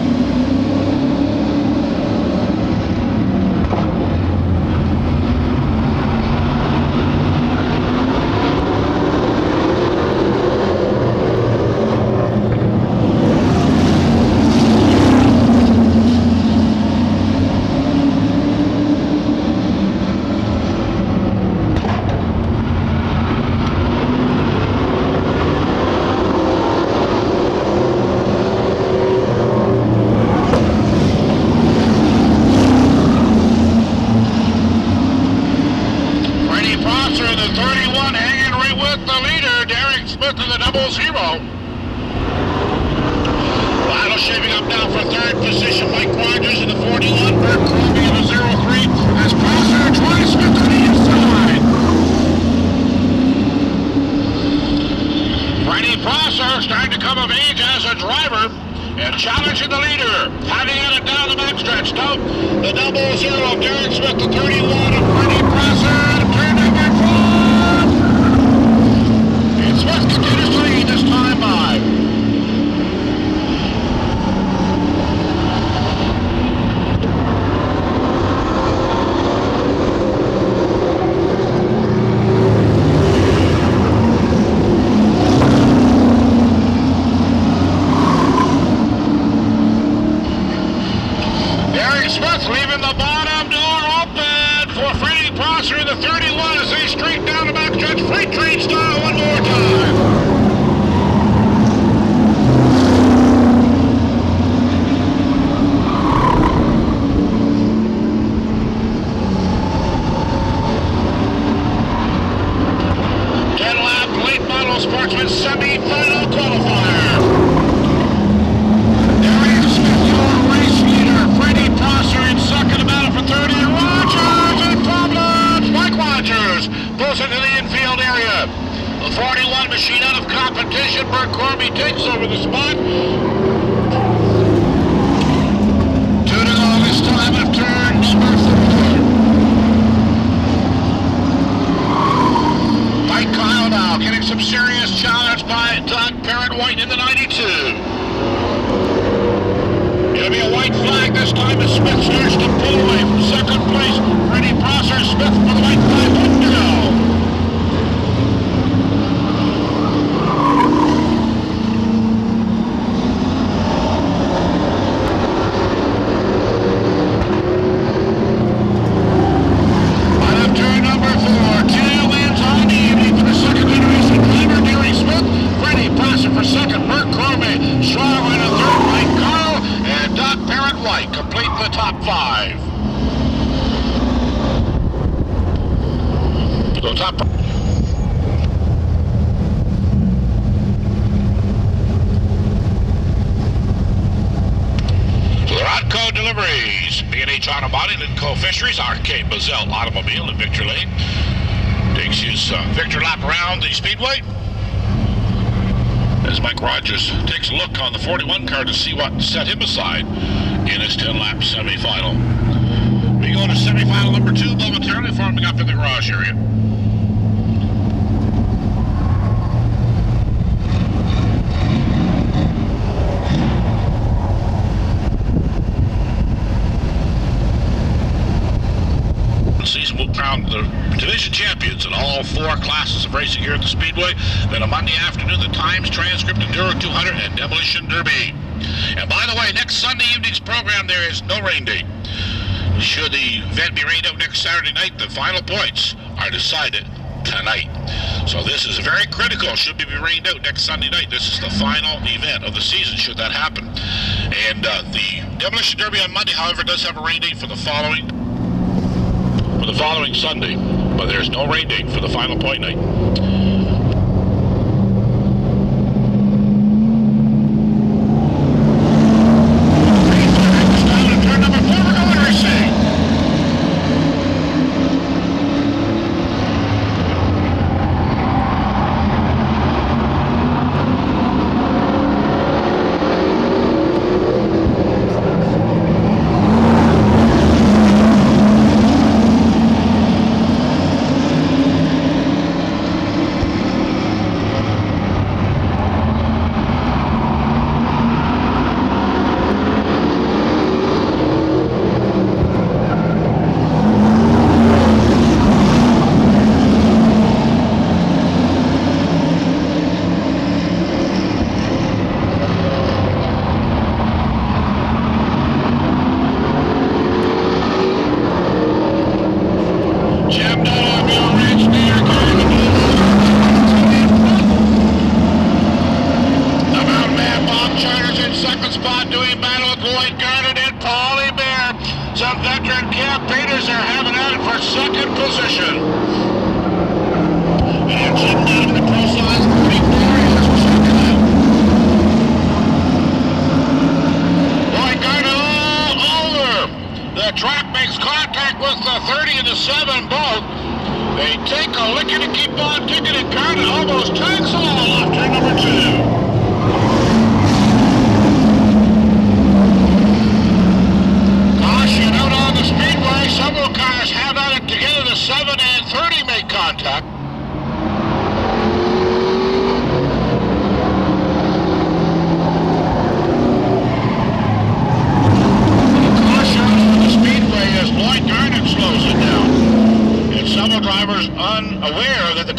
S1: And challenging the leader, having it down the backstretch. Now, the 00, Derek Smith, the 31 of Freddie Prosser, turn number 4. And Smith continues to lead this time by. Leaving the bottom door open for Freddie Prosser in the 31 as they straight down the backstretch. Freight train style one more time. Lap late model sportsman semi-final qualifier. Pulls into the infield area. The 41 machine out of competition. Bert Corby takes over the spot. 2 to go this time of turn number 4. Mike Kyle now getting some serious challenge by Doug Parrott-White in the 92. It'll be a white flag this time as Smith starts to pull away from second place. Freddie Prosser, Smith for the white flag. 1 to go. Complete the top 5. The top. So the Rodco deliveries. B&H Auto Body, Linco Fisheries, RK Bazell Automobile in Victor Lane. Takes his Victor lap around the speedway. As Mike Rogers takes a look on the 41 car to see what set him aside in his 10-lap semifinal. We go to semifinal number 2 momentarily, forming up in the garage area. The season will crown the division champions in all 4 classes of racing here at the Speedway. Then a Monday afternoon, the Times Transcript Enduro 200 and Demolition Derby. And by the way, next Sunday evening's program, there is no rain date. Should the event be rained out next Saturday night, the final points are decided tonight. So this is very critical. Should be rained out next Sunday night. This is the final event of the season, should that happen. And the Demolition Derby on Monday, however, does have a rain date for the following Sunday. But there's no rain date for the final point night. Some veteran campaigners are having at it for second position. And Jim down the pro sides, Big Darius for second out. Boy, Garnet all over. The track makes contact with the 30 and the 7 both. They take a licking to keep on ticking, and Garnet almost tags along off turn number 2.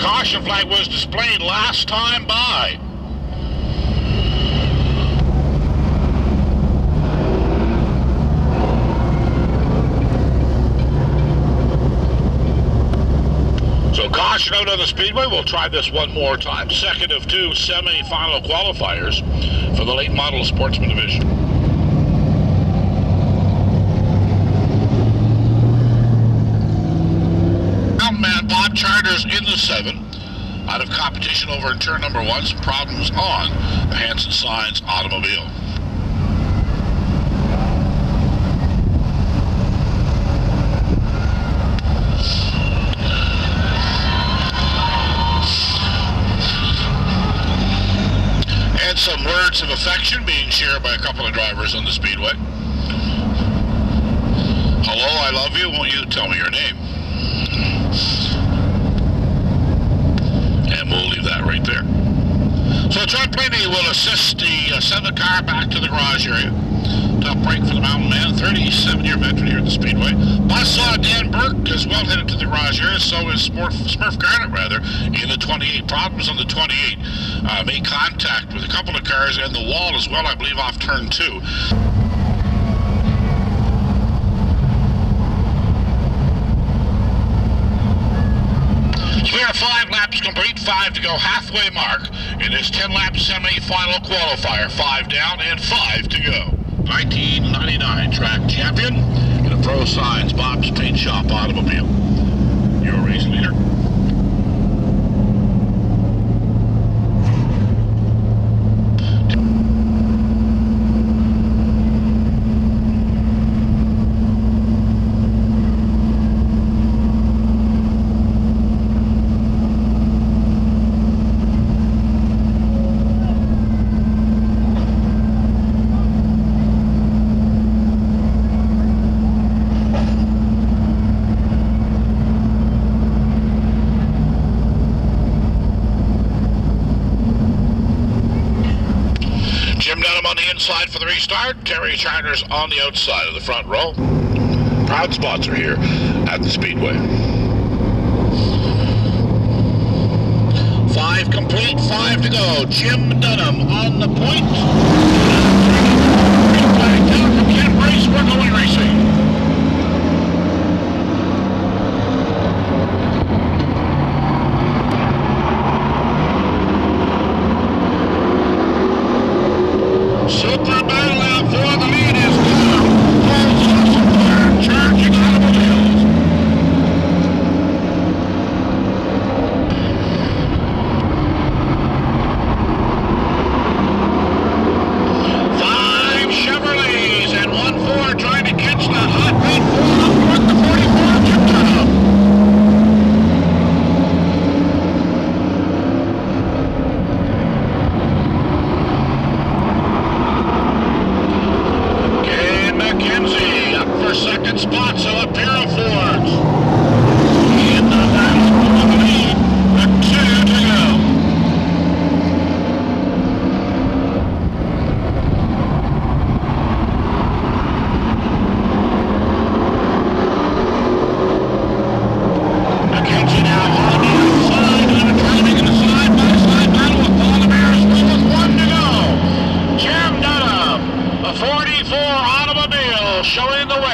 S1: caution flag was displayed last time by. So caution out on the speedway. We'll try this one more time. Second of two semi-final qualifiers for the late model sportsman division. Man Bob Charters in the 7. Out of competition over in turn number 1. Some problems on the Hanson Signs automobile. And some words of affection being shared by a couple of drivers on the speedway. Hello, I love you. Won't you tell me your name? And we'll leave that right there. So Chuck Blaney will assist send the car back to the garage area. Top break for the Mountain Man, 37-year veteran here at the Speedway. Buzzsaw Dan Burke is well headed to the garage area, so is Smurf Garnett, rather, in the 28. Problems on the 28. Made contact with a couple of cars and the wall as well, I believe, off turn 2. We are 5 laps complete, 5 to go, halfway mark in this 10-lap semi-final qualifier. 5 down and 5 to go. 1999 track champion in a Pro Signs Bob's Paint Shop automobile. Your race leader. Inside for the restart. Terry Charters on the outside of the front row. Proud sponsor here at the Speedway. 5 complete, 5 to go. Jim Dunham on the point. Green flag down from Ken Brace. We're going racing. Super battle out for the lead is Dunham. Holds off some fire, charging automobiles. Five Chevrolets and 1 Ford trying to catch the hot right Ford up north, the 44 of Jim Dunham. Second spot, so a pair of Fords. In the battle for the lead, with 2 to go. McKenzie now on the outside, and trying to make it a side-by-side battle with Polymer as well with 1 to go. Jim Dunham, a 44 automobile, showing the way.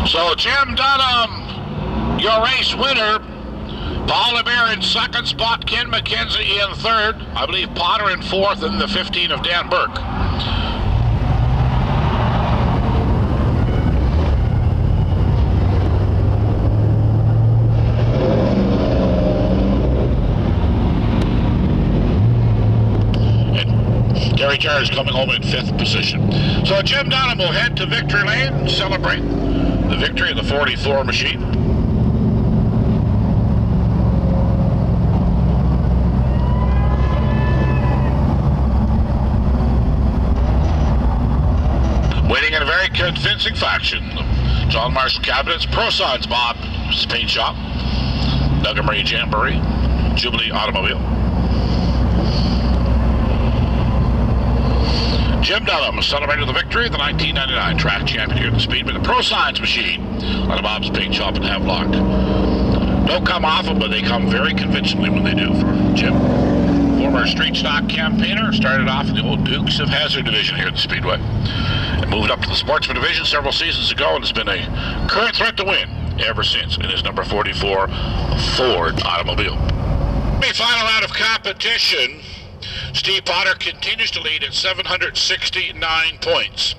S1: So Jim Dunham, your race winner. Paul LeBear in second spot, Ken McKenzie in third. I believe Potter in fourth, and the 15 of Dan Burke. And Terry Charters coming home in 5th position. So Jim Dunham will head to Victory Lane and celebrate the victory of the 44 machine. Winning in a very convincing fashion. John Marshall Cabinets, Pro Signs Bob's Paint Shop, Doug and Marie Jamboree, Jubilee Automobile. Jim Dunham celebrated the victory of the 1999 track champion here at the Speedway. The Pro Signs machine on Bob's Paint Shop in Havelock. Don't come often, but they come very convincingly when they do for Jim. Former street stock campaigner, started off in the old Dukes of Hazzard division here at the Speedway. And moved up to the Sportsman division several seasons ago and has been a current threat to win ever since in his number 44 Ford automobile. The final round of competition, Steve Potter continues to lead at 769 points.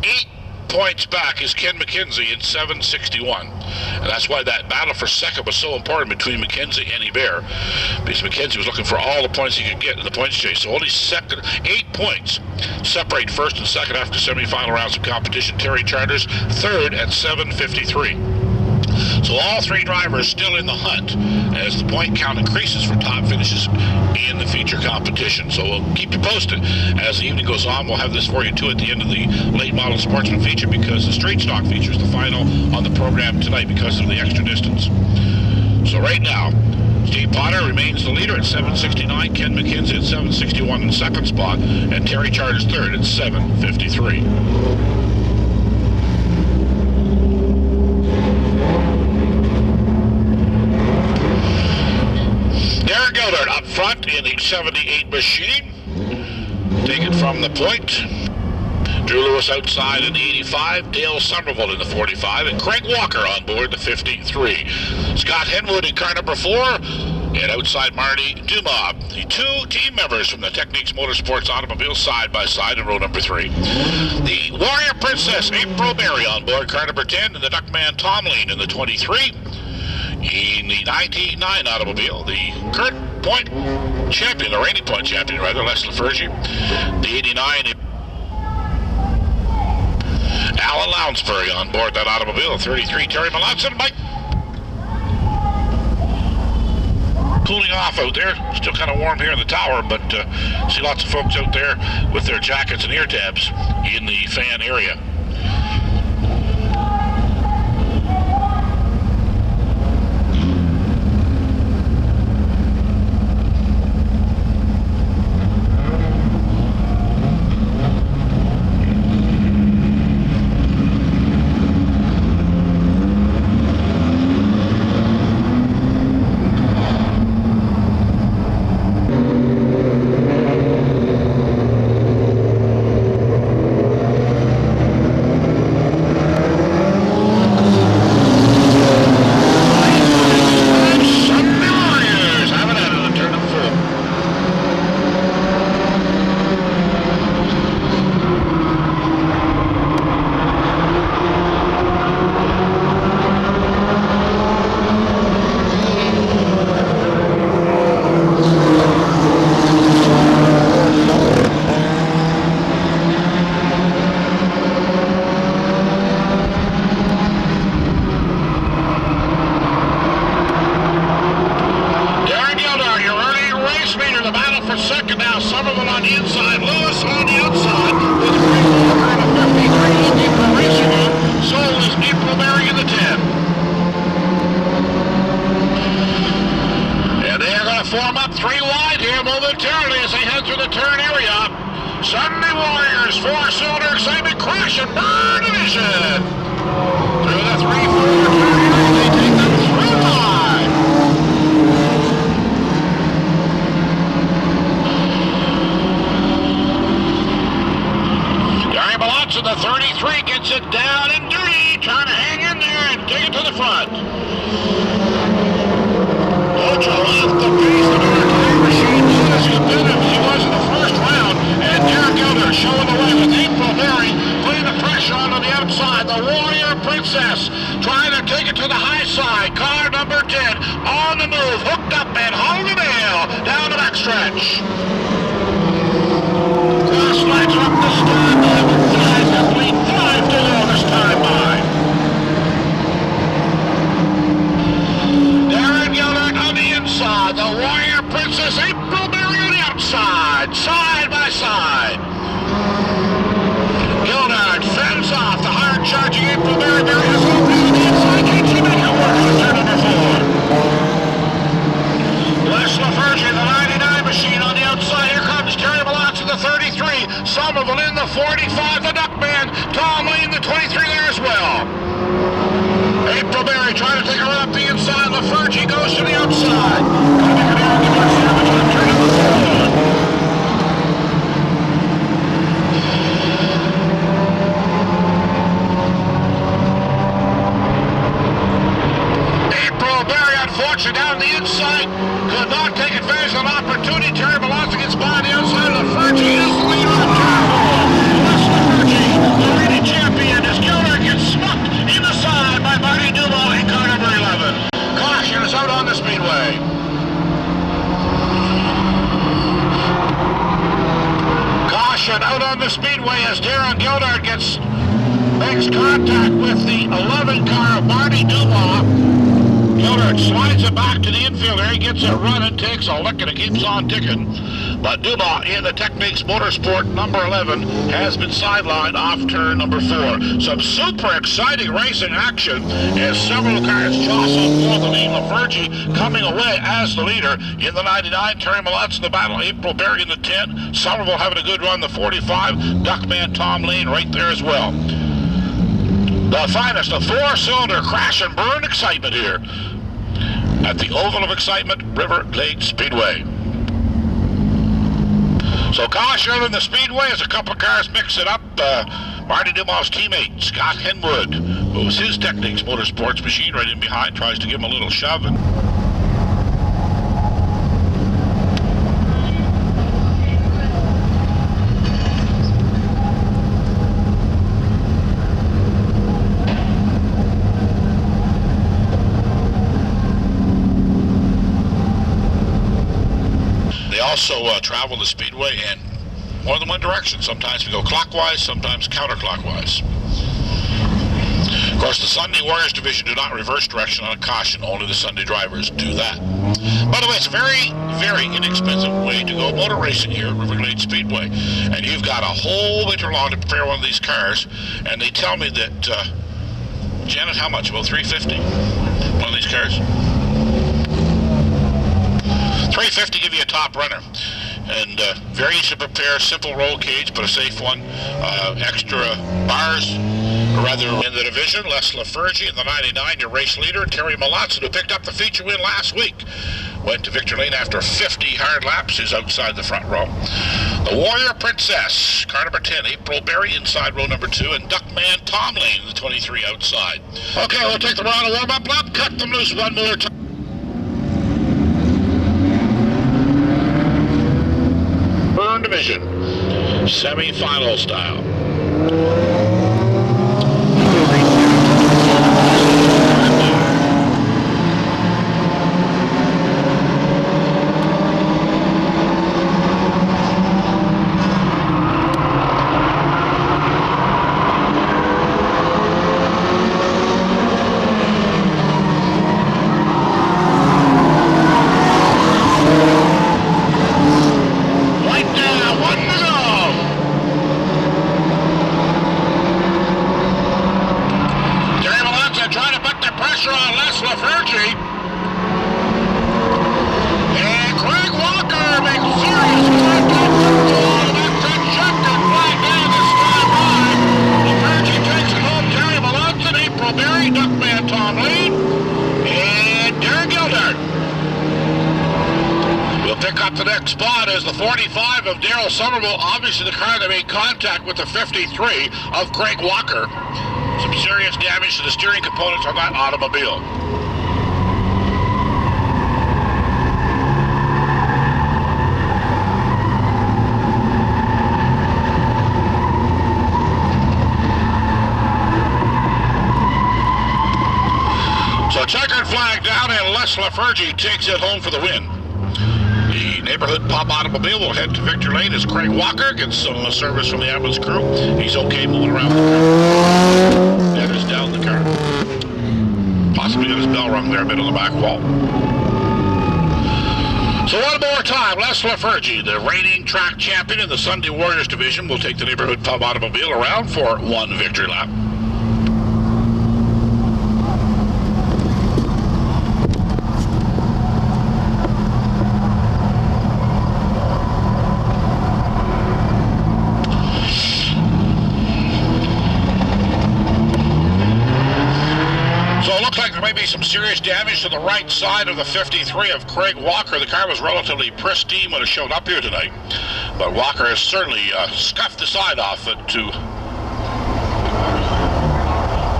S1: 8 points back is Ken McKenzie at 761. And that's why that battle for second was so important between McKenzie and Hebert, because McKenzie was looking for all the points he could get in the points chase. So only 8 points separate first and second after semifinal rounds of competition. Terry Charters third at 753. So all 3 drivers still in the hunt as the point count increases for top finishes in the feature competition. So we'll keep you posted as the evening goes on. We'll have this for you too at the end of the late model sportsman feature, because the street stock feature is the final on the program tonight because of the extra distance. So right now, Steve Potter remains the leader at 769, Ken McKenzie at 761 in second spot, and Terry Charters third at 753. Darren Gildart up front in the 78 machine, taken from the point. Drew Lewis outside in the 85, Dale Somerville in the 45, and Craig Walker on board the 53. Scott Henwood in car number 4, and outside Marty Dumas. The 2 team members from the Techniques Motorsports automobile side by side in row number 3. The Warrior Princess April Berry on board car number 10, and the Duckman Tom Lean in the 23. In the 99 automobile, the current point champion, the reigning point champion rather, Les Lafergie. The 89, Alan Lounsbury on board that automobile. 33, Terry Melanson. Mike. Cooling off out there. Still kind of warm here in the tower, but see lots of folks out there with their jackets and ear tabs in the fan area. Side by side. Gildart fends off the hard charging April Berry. Somerville in the 45, the Duckman. Tom Lane, the 23 there as well. April Berry trying to take a run up the inside. LaFergie goes to the outside. Gonna make an argument sandwich on turn number 4. Down the inside, could not take advantage of an opportunity. Terry Malazza gets by the outside. LaFergie is the leader of the turn. Wes LaFergie, the reigning champion, as Gilder gets smucked in the side by Marty Duval in car number 11. Caution is out on the speedway. Caution out on the speedway as Darren Gilder makes contact with the 11 car of Marty Duval. Gilder slides it back to the infield there. He gets a run and takes a lick and it keeps on ticking. But Dumas in the Techniques Motorsport number 11 has been sidelined off turn number 4. Some super exciting racing action as several cars jostle for the lead. LaFergie coming away as the leader in the 99. Terry Malazza in the battle. April Berry in the 10. Somerville having a good run. The 45. Duckman Tom Lane right there as well. The finest of 4-cylinder crash and burn excitement here at the Oval of Excitement, River Lake Speedway. So caution in the speedway as a couple of cars mix it up. Marty Dumas' teammate, Scott Henwood, moves his Techniques Motorsports machine right in behind, tries to give him a little shove. Also travel the speedway in more than one direction. Sometimes we go clockwise, sometimes counterclockwise. Of course, the Sunday Warriors division do not reverse direction on a caution. Only the Sunday drivers do that. By the way, it's a very, very inexpensive way to go motor racing here at River Glade Speedway. And you've got a whole winter long to prepare one of these cars. And they tell me that, Janet, how much? About $350? One of these cars? $350 give you a top runner, and very easy to prepare, simple roll cage, but a safe one. Extra bars, or rather in the division. Les LaFergie in the 99, your race leader. Terry Malazza, who picked up the feature win last week, went to victory lane after 50 hard laps. He's outside the front row. The Warrior Princess, car number 10, April Berry inside row number 2, and Duckman Tom Lane, the 23 outside. Okay, we'll take the round of warm-up lap, cut them loose one more time. Division, semi-final style. Somerville, obviously the car that made contact with the 53 of Greg Walker. Some serious damage to the steering components on that automobile. So checkered flag down and Les LaFergie takes it home for the win. Neighborhood Pop Automobile will head to Victor Lane as Craig Walker gets some service from the ambulance crew. He's okay moving around the car. That is down the car. Possibly got his bell rung there a bit on the back wall. So one more time, Les LaFergie, the reigning track champion in the Sunday Warriors division, will take the Neighborhood Pub Automobile around for one victory lap. there may be some serious damage to the right side of the 53 of Craig Walker. The car was relatively pristine when it showed up here tonight, but Walker has certainly scuffed the side off it to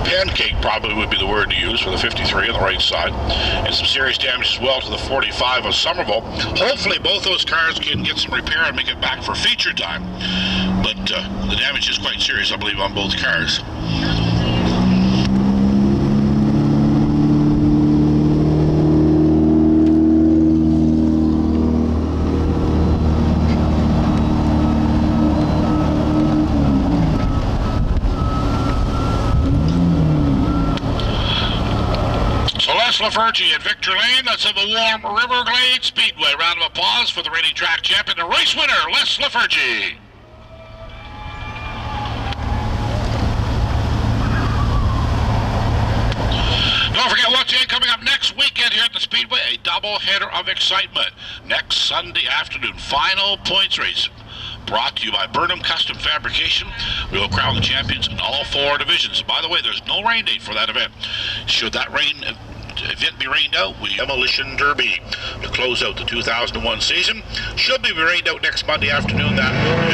S1: pancake, probably would be the word to use for the 53 on the right side, and some serious damage as well to the 45 of Somerville. Hopefully both those cars can get some repair and make it back for feature time, but the damage is quite serious, I believe, on both cars. Lafergie at Victor Lane. That's at the Warm River Glade Speedway. Round of applause for the reigning track champion, the race winner, Les Lafergie. Don't forget what's coming up next weekend here at the Speedway, a double header of excitement. Next Sunday afternoon, final points race. Brought to you by Burnham Custom Fabrication. We will crown the champions in all 4 divisions. By the way, there's no rain date for that event. Should that event be rained out, we Demolition Derby to close out the 2001 season. Should be rained out next Monday afternoon. That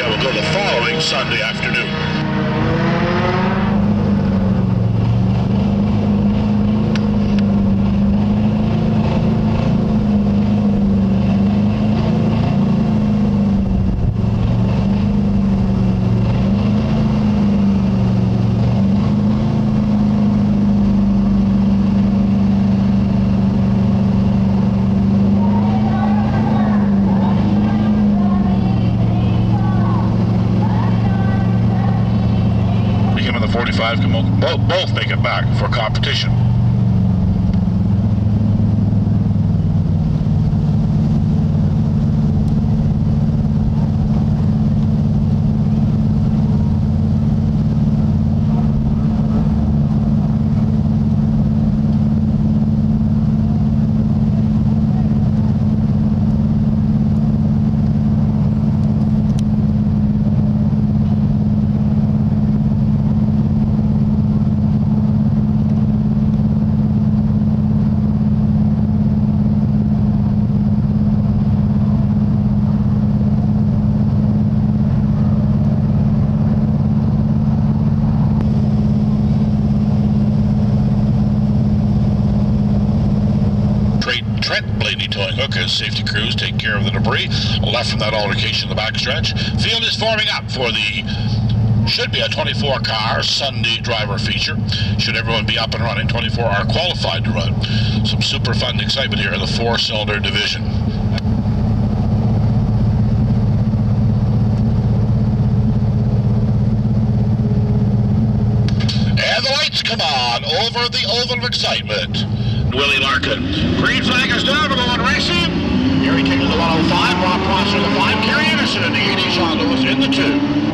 S1: will go the following Sunday afternoon. Can both make it back for competition. Safety crews take care of the debris left from that altercation in the backstretch. Field is forming up for the should be a 24-car Sunday driver feature. Should everyone be up and running, 24 are qualified to run. Some super fun excitement here in the 4-cylinder division. And the lights come on over the oval of excitement. Willie Larkin. Green flag is down, we're going racing. Gary King in the 105, Rob Prosser in the 5, Gary Anderson in the 80, Sean Lewis in the 2.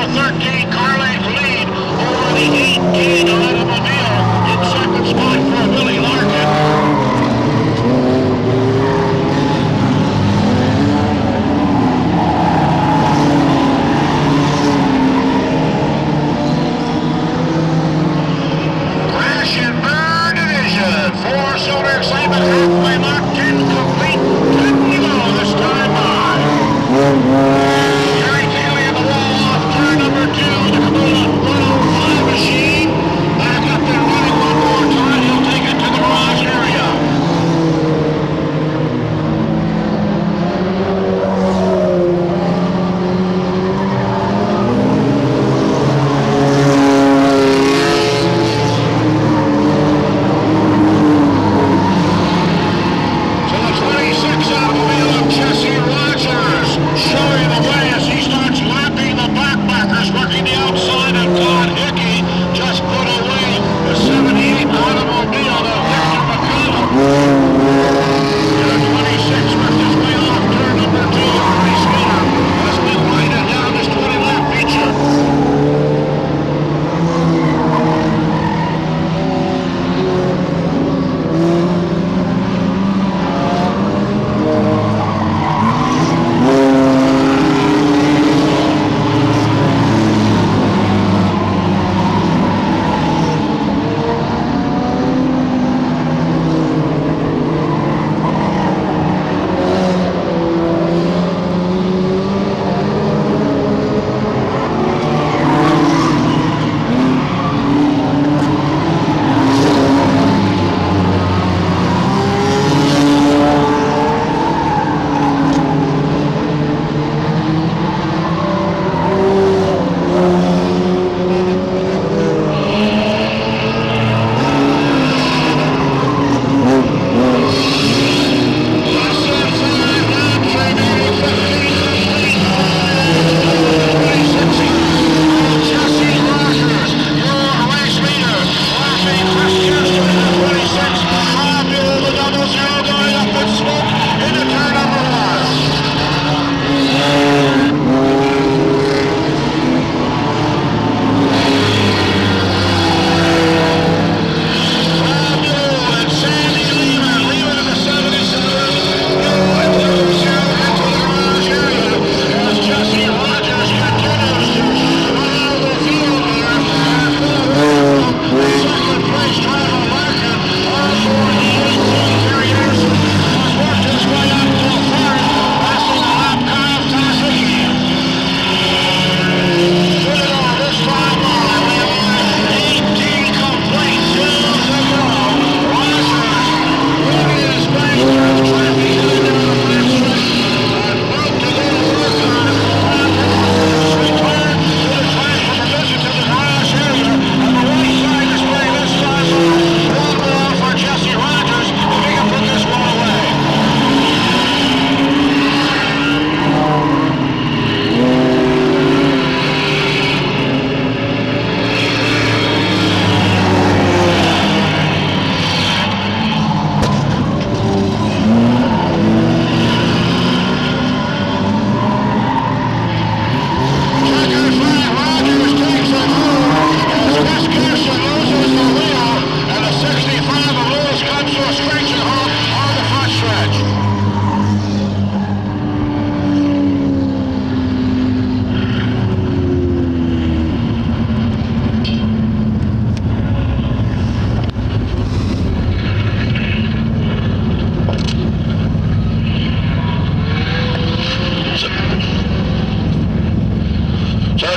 S1: 13 car length lead over the 18 automobile in second spot for Willie Larkin. Crash and burn division. Four-cylinder excitement halfway locked in complete. 10 to go this time by. Gary Taylor in the wall off turn number 2. The Kubota 105 machine. Back up and running one more time. He'll take it to the garage area. So the 26 automobile of Jesse Rogers showing the way as he starts lapping the backpackers, working the outside of Todd Hickey. Just put away the 78 automobile of Victor McConnell. The 26 worked his way off turn number 2. Ernie Skinner has been winding down this 20-lap feature.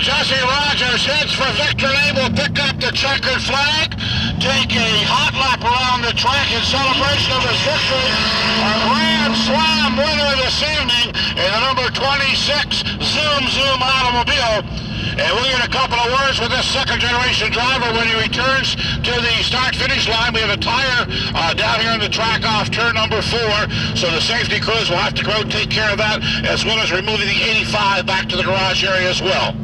S1: Jesse Rogers heads for victory. Will pick up the checkered flag, take a hot lap around the track in celebration of his victory. A Grand Slam winner this evening in the number 26 Zoom automobile. And we'll get a couple of words with this second-generation driver when he returns to the start-finish line. We have a tire down here on the track off turn number 4, so the safety crews will have to go take care of that, as well as removing the 85 back to the garage area as well.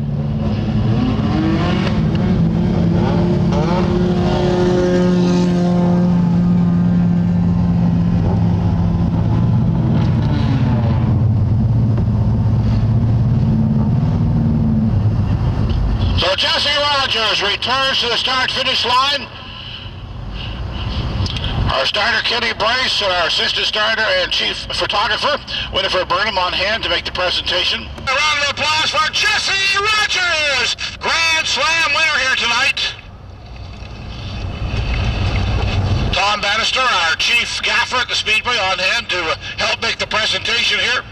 S1: So Jesse Rogers returns to the start-finish line. Our starter, Kenny Bryce, and our assistant starter and chief photographer, Winifred Burnham, on hand to make the presentation. A round of applause for Jesse Rogers, Grand Slam winner here tonight. Tom Bannister, our chief gaffer at the Speedway, on hand to help make the presentation here.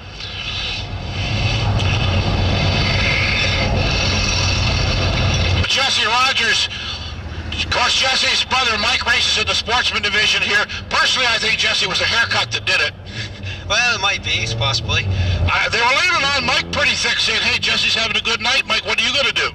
S1: Jesse Rogers, of course, Jesse's brother Mike races in the sportsman division here. Personally, I think Jesse was the haircut that did it.
S3: Well, it might be, possibly.
S1: They were leaning on Mike pretty thick, saying, hey, Jesse's having a good night. Mike, what are you going to do?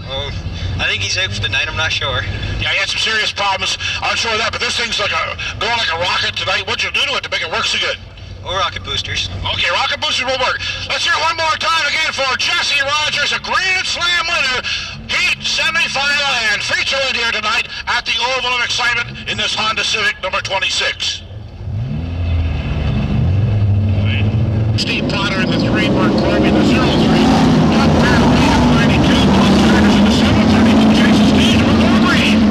S3: Oh, I think he's out for the night, I'm not sure.
S1: Yeah, he had some serious problems, I'm sure of that, but this thing's like going like a rocket tonight. What'd you do to it to make it work so good?
S3: Or rocket boosters.
S1: Okay, rocket boosters will work. Let's hear it one more time again for Jesse Rogers, a Grand Slam winner, Heat semifinal and feature in here tonight at the Oval of Excitement in this Honda Civic number 26. Steve Potter in the 3, Mark Corby in the 03. Doug Barrowby in the 92, Bob Turner's in the 732, Jason Stage in the 43.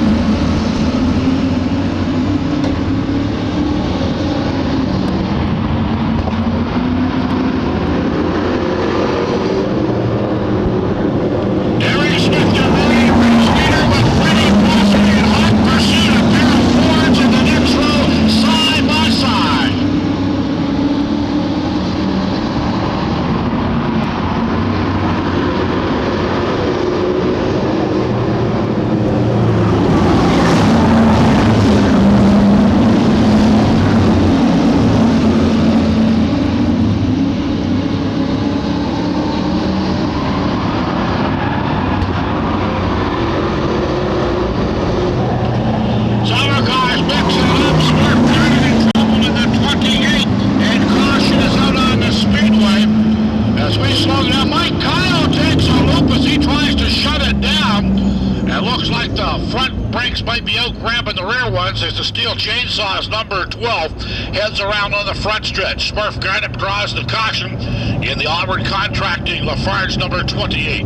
S1: As the steel chainsaws number 12 heads around on the front stretch. Smurf Garnett draws the caution in the Onward Contracting Lafarge number 28.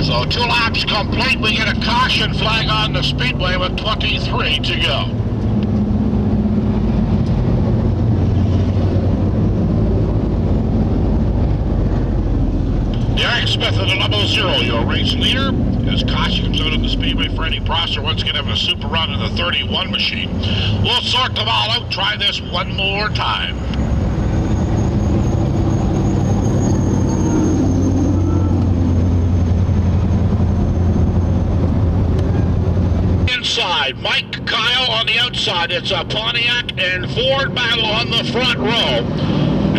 S1: So 2 laps complete. We get a caution flag on the speedway with 23 to go. Derek Smith in the 00, your race leader. As caution comes out of the speedway for Eddie Prosser, once again having a super run in the 31 machine. We'll sort them all out, try this one more time. Inside, Mike Kyle on the outside. It's a Pontiac and Ford battle on the front row.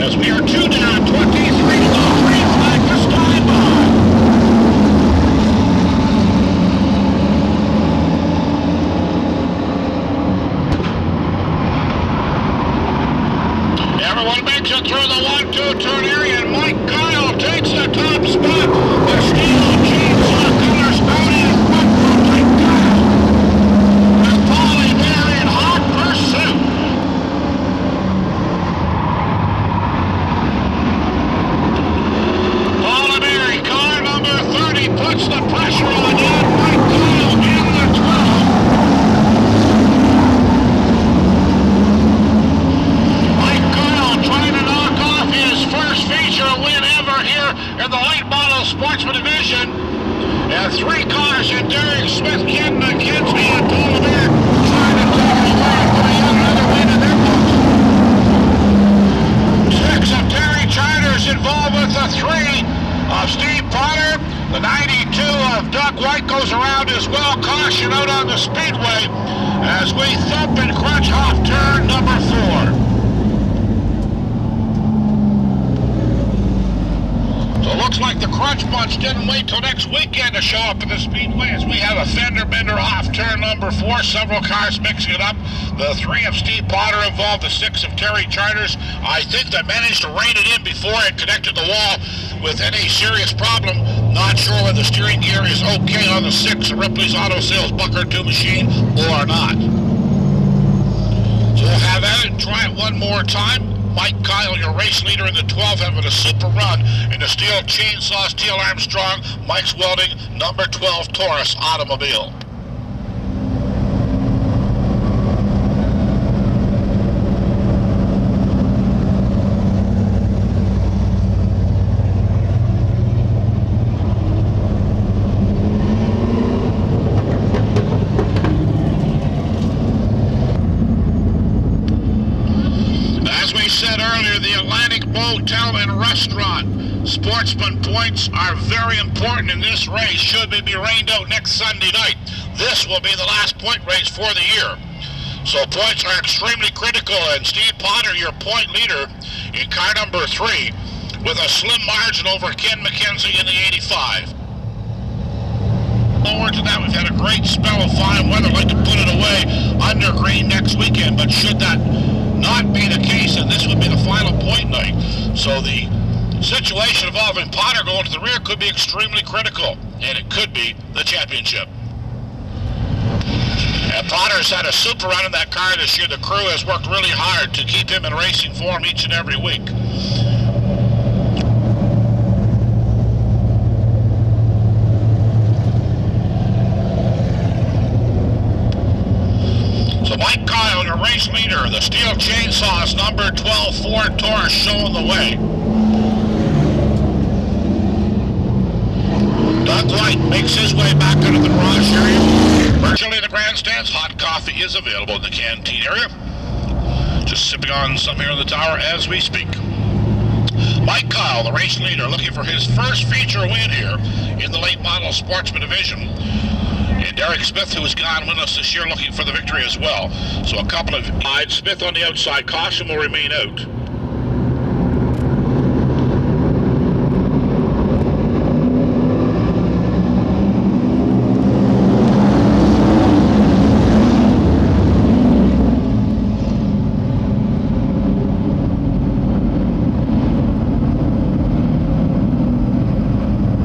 S1: As we are 2 down, 23 to go, green flag for Steinbach. Everyone makes it through the 1-2 turn area, and Mike Kyle takes the top spot. The steel chainsaw colors out in front for Mike Kyle. With Paulie there in hot pursuit. Paulie Berry, car number 30, puts the pressure on yet. Mike Kyle in the 12. Trying to knock off his first feature win ever here in the late model sportsman division. And 3 cars in Derek Smith, Ken McKinsey, and Paul Bear trying to take it away and put another win in their books. 6 of Terry Charters involved with the 3 of Steve Potter. The 92 of Doug White goes around as well. Caution out on the speedway as we thump and crunch off turn number 4. So it looks like the Crunch Bunch didn't wait till next weekend to show up at the Speedway, as we have a fender bender off turn number 4, several cars mixing it up. The 3 of Steve Potter involved, the 6 of Terry Charters. I think they managed to rein it in before it connected the wall with any serious problem. Not sure whether the steering gear is okay on the 6 of Ripley's Auto Sales Bucker 2 machine or not. So we'll have at it and try it one more time. Mike Kyle, your race leader in the 12, having a super run in the Steel Chainsaw, Steel Armstrong, Mike's Welding, number 12 Taurus automobile. Hotel and restaurant. Sportsman points are very important in this race should they be rained out next Sunday night. This will be the last point race for the year. So points are extremely critical, and Steve Potter, your point leader in car number 3, with a slim margin over Ken McKenzie in the 85. Forward to that, we've had a great spell of fine weather. Like to put it away under green next weekend, but should that not be the case, and this would be the final point night. So the situation involving Potter going to the rear could be extremely critical, and it could be the championship. And Potter's had a super run in that car this year. The crew has worked really hard to keep him in racing form each and every week. Mike Kyle, your race leader, the Steel Chainsaws, number 12 Ford Taurus, showing the way. Doug White makes his way back into the garage area. Virtually in the grandstands, hot coffee is available in the canteen area. Just sipping on some here in the tower as we speak. Mike Kyle, the race leader, looking for his first feature win here in the late model sportsman division. And Derek Smith, who has gone winless this year, looking for the victory as well. So a couple of sides. Smith on the outside. Caution will remain out.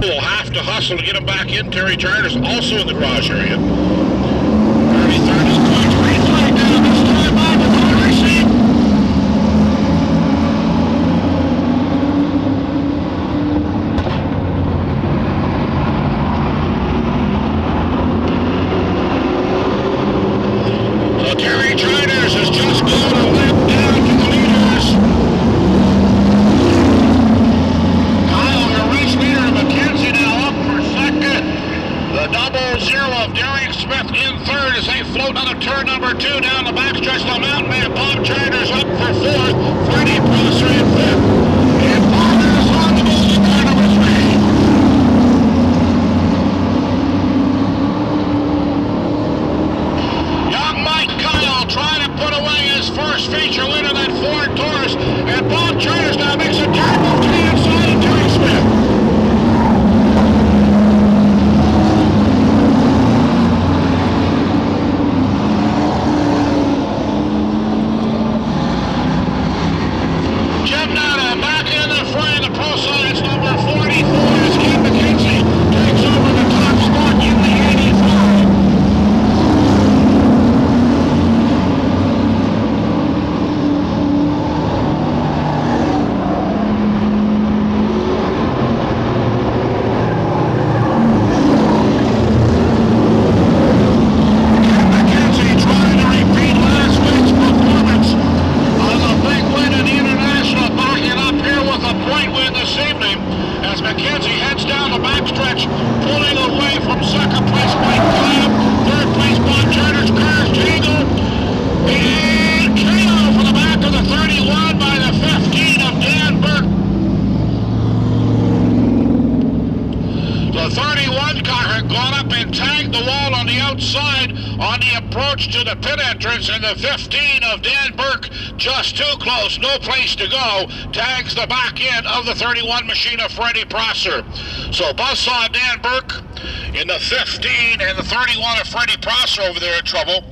S1: We'll have to hustle to get him back in. Terry Turner's also in the garage area. 33rd is points. Green flag down this time by the car receipt. So Terry Turner's has just gone a lap down to the leaders. Kyle, your race leader, McKenzie now up for second. The 00 of Derek Smith in third as they float out of turn number 2 down the backstretch. The mountain man Bob Charter's up for fourth. Freddie Prosser in fifth. And Potter's on the goal in car number 3. Young Mike Kyle trying to put away his first feature win in that Ford Taurus. And Bob Charter's now makes a turn move to the inside of Derek Smith. To the pit entrance, and the 15 of Dan Burke just too close, no place to go, tags the back end of the 31 machine of Freddie Prosser. So buzzsaw Dan Burke in the 15 and the 31 of Freddie Prosser over there in trouble.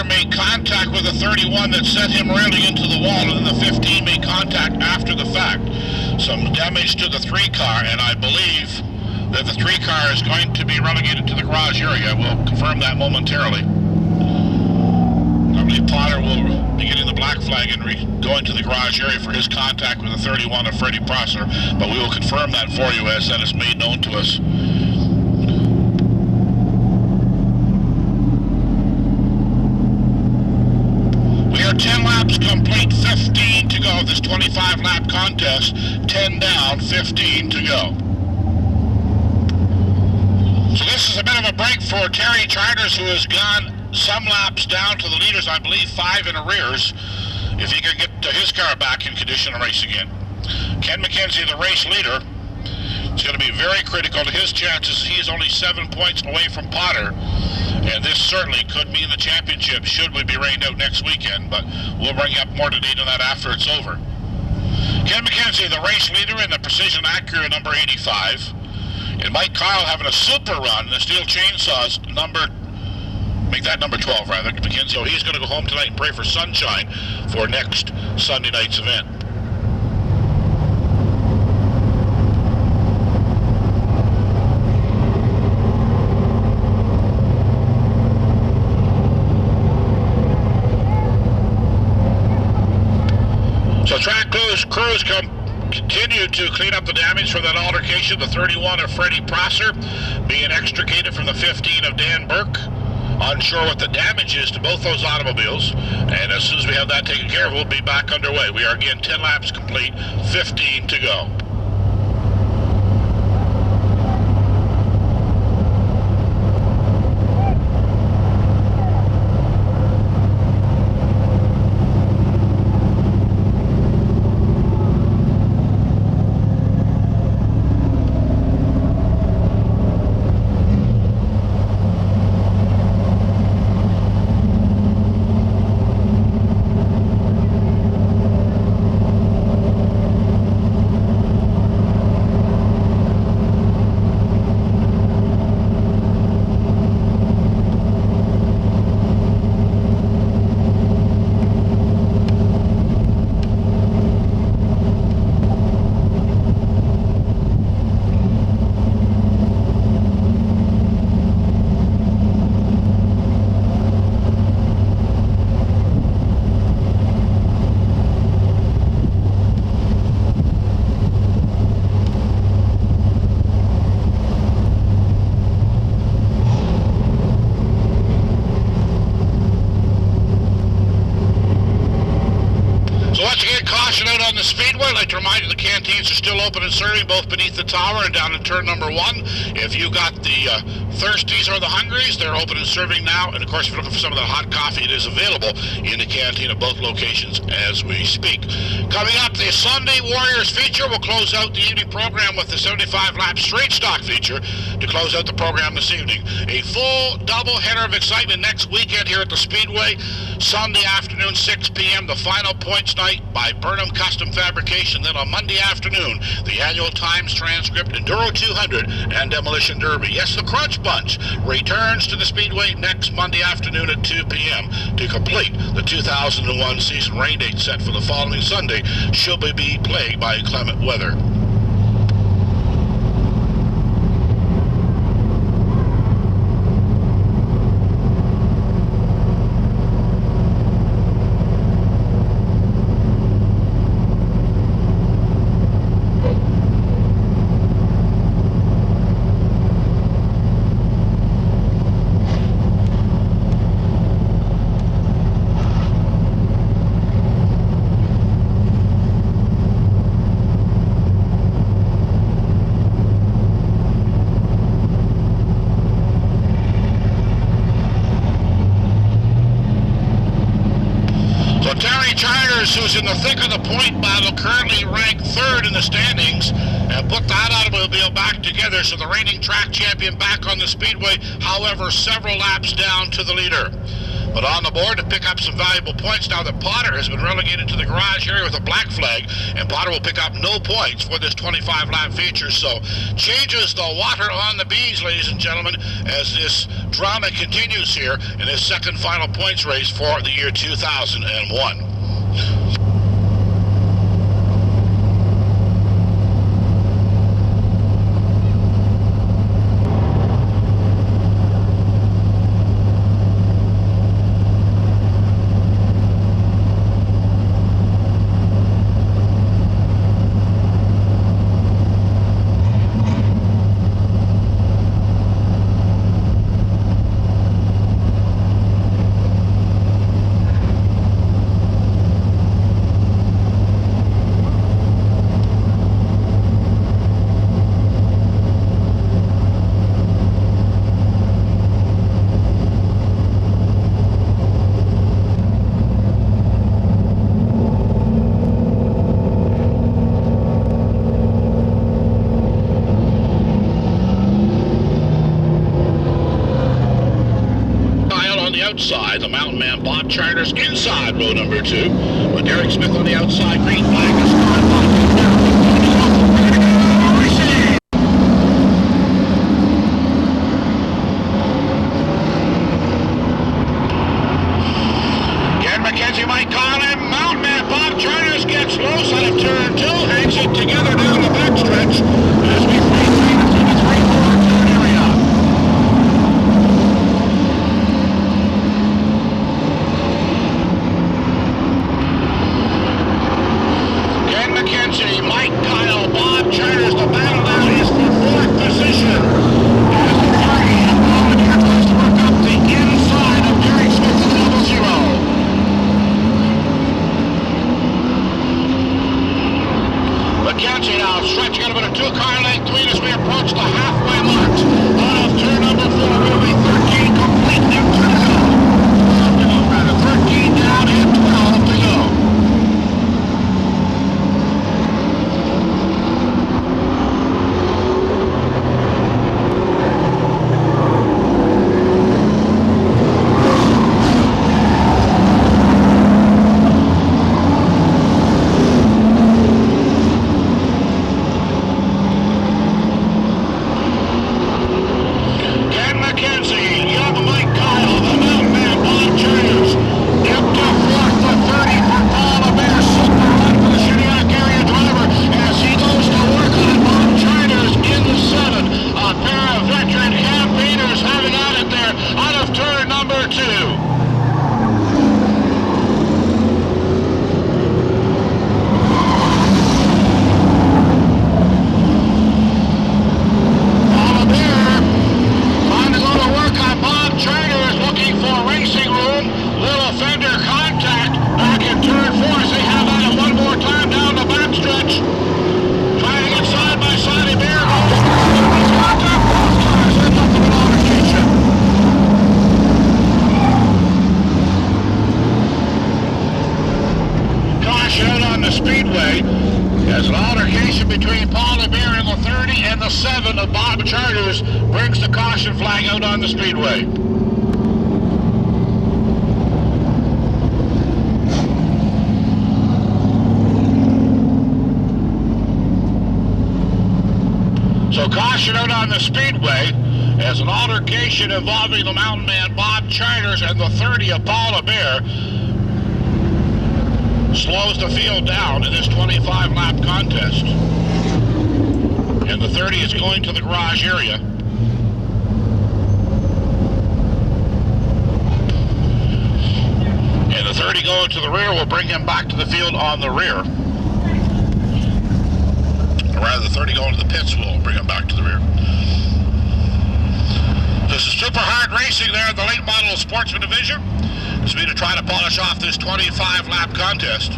S1: made contact with the 31 that sent him railing into the wall, and then the 15 made contact after the fact. Some damage to the 3 car, and I believe that the 3 car is going to be relegated to the garage area. We'll confirm that momentarily. I believe Potter will be getting the black flag and going to the garage area for his contact with the 31 of Freddie Prosser, but we will confirm that for you as that is made known to us. We are 10 laps complete, 15 to go. This 25 lap contest, 10 down, 15 to go. So this is a bit of a break for Terry Charters, who has gone some laps down to the leaders, I believe 5 in arrears, if he can get his car back in condition to race again. Ken McKenzie, the race leader, is going to be very critical to his chances. He is only 7 points away from Potter, and this certainly could mean the championship should we be rained out next weekend, but we'll bring you up more to date on that after it's over. Ken McKenzie, the race leader in the Precision Acura number 85, and Mike Kyle having a super run in the Steel Chainsaws number 12 rather, McKenzie. So he's going to go home tonight and pray for sunshine for next Sunday night's event. So track crews continue to clean up the damage from that altercation. The 31 of Freddie Prosser being extricated from the 15 of Dan Burke. Unsure what the damage is to both those automobiles, and as soon as we have that taken care of, we'll be back underway. We are again 10 laps complete, 15 to go. On the speedway, I'd like to remind you the canteens are still open and serving both beneath the tower and down in turn number 1. If you got the thirsties or the hungries, they're open and serving now. And of course, if you're looking for some of the hot coffee, it is available in the canteen at both locations as we speak. Coming up, the Sunday Warriors feature will close out the evening program with the 75-lap straight stock feature to close out the program this evening. A full double-header of excitement next weekend here at the Speedway. Sunday afternoon, 6 p.m., the final points night by Burnham Custom Fabrication. Then on Monday afternoon, the annual Times Transcript, Enduro 200, and Demolition Derby. Yes, the Crunch Bunch returns to the Speedway next Monday afternoon at 2 p.m. to complete the 2001 season. Rain date set for the following Sunday should we be plagued by inclement weather. Who's in the thick of the point battle, currently ranked 3rd in the standings, and put that automobile back together. So the reigning track champion back on the Speedway, however, several laps down to the leader. But on the board to pick up some valuable points now that Potter has been relegated to the garage area with a black flag, and Potter will pick up no points for this 25-lap feature. So changes the water on the bees, ladies and gentlemen, as this drama continues here in this second final points race for the year 2001. Outside, the Mountain Man Bob Charters inside row number 2, with Derek Smith on the outside. Green flag is Ken McKenzie might call him. Mountain Man Bob Charters gets loose out of turn 2, hangs it together down the backstretch as we fade through the 3-4 turn area. McKenzie, Mike Kyle, Bob Charters, the battle now is for 4th position. As the party and Volunteer tries to work up the inside of Derek Smith in the 0-0. McKenzie now stretching out about a 2-car length lead as we approach the halfway mark. Out of turn number 4 will be 13 complete and 2 to go. 13 down and 12 to go. Of Bob Charters brings the caution flag out on the speedway. So caution out on the speedway as an altercation involving the Mountain Man Bob Charters and the 30 of Paul LeBear slows the field down in this 25-lap contest. And the 30 is going to the garage area. And the 30 going to the rear will bring him back to the field on the rear. Or rather, the 30 going to the pits will bring him back to the rear. This is super hard racing there in the late model sportsman division. This will be to try to polish off this 25-lap contest.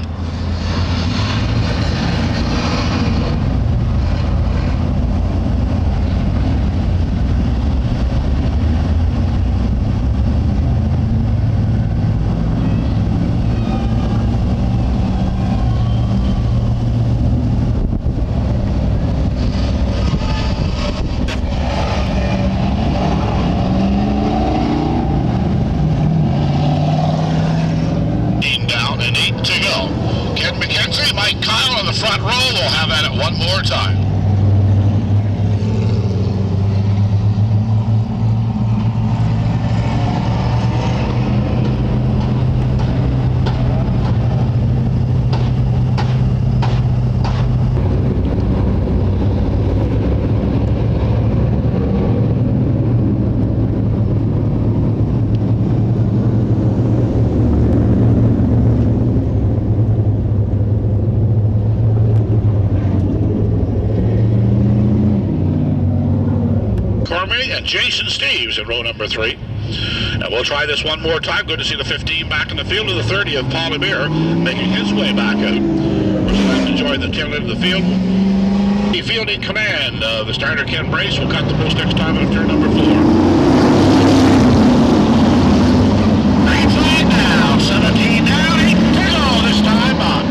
S1: more time. And Jason Steves at row number 3. And we'll try this one more time. Good to see the 15 back in the field, to the 30 of Paul Lemire making his way back out. We're going to enjoy the tail end of the field. The fielding command of the starter Ken Brace will cut the post next time on turn number 4. Green flag now, 17 down, 8 to go this time on.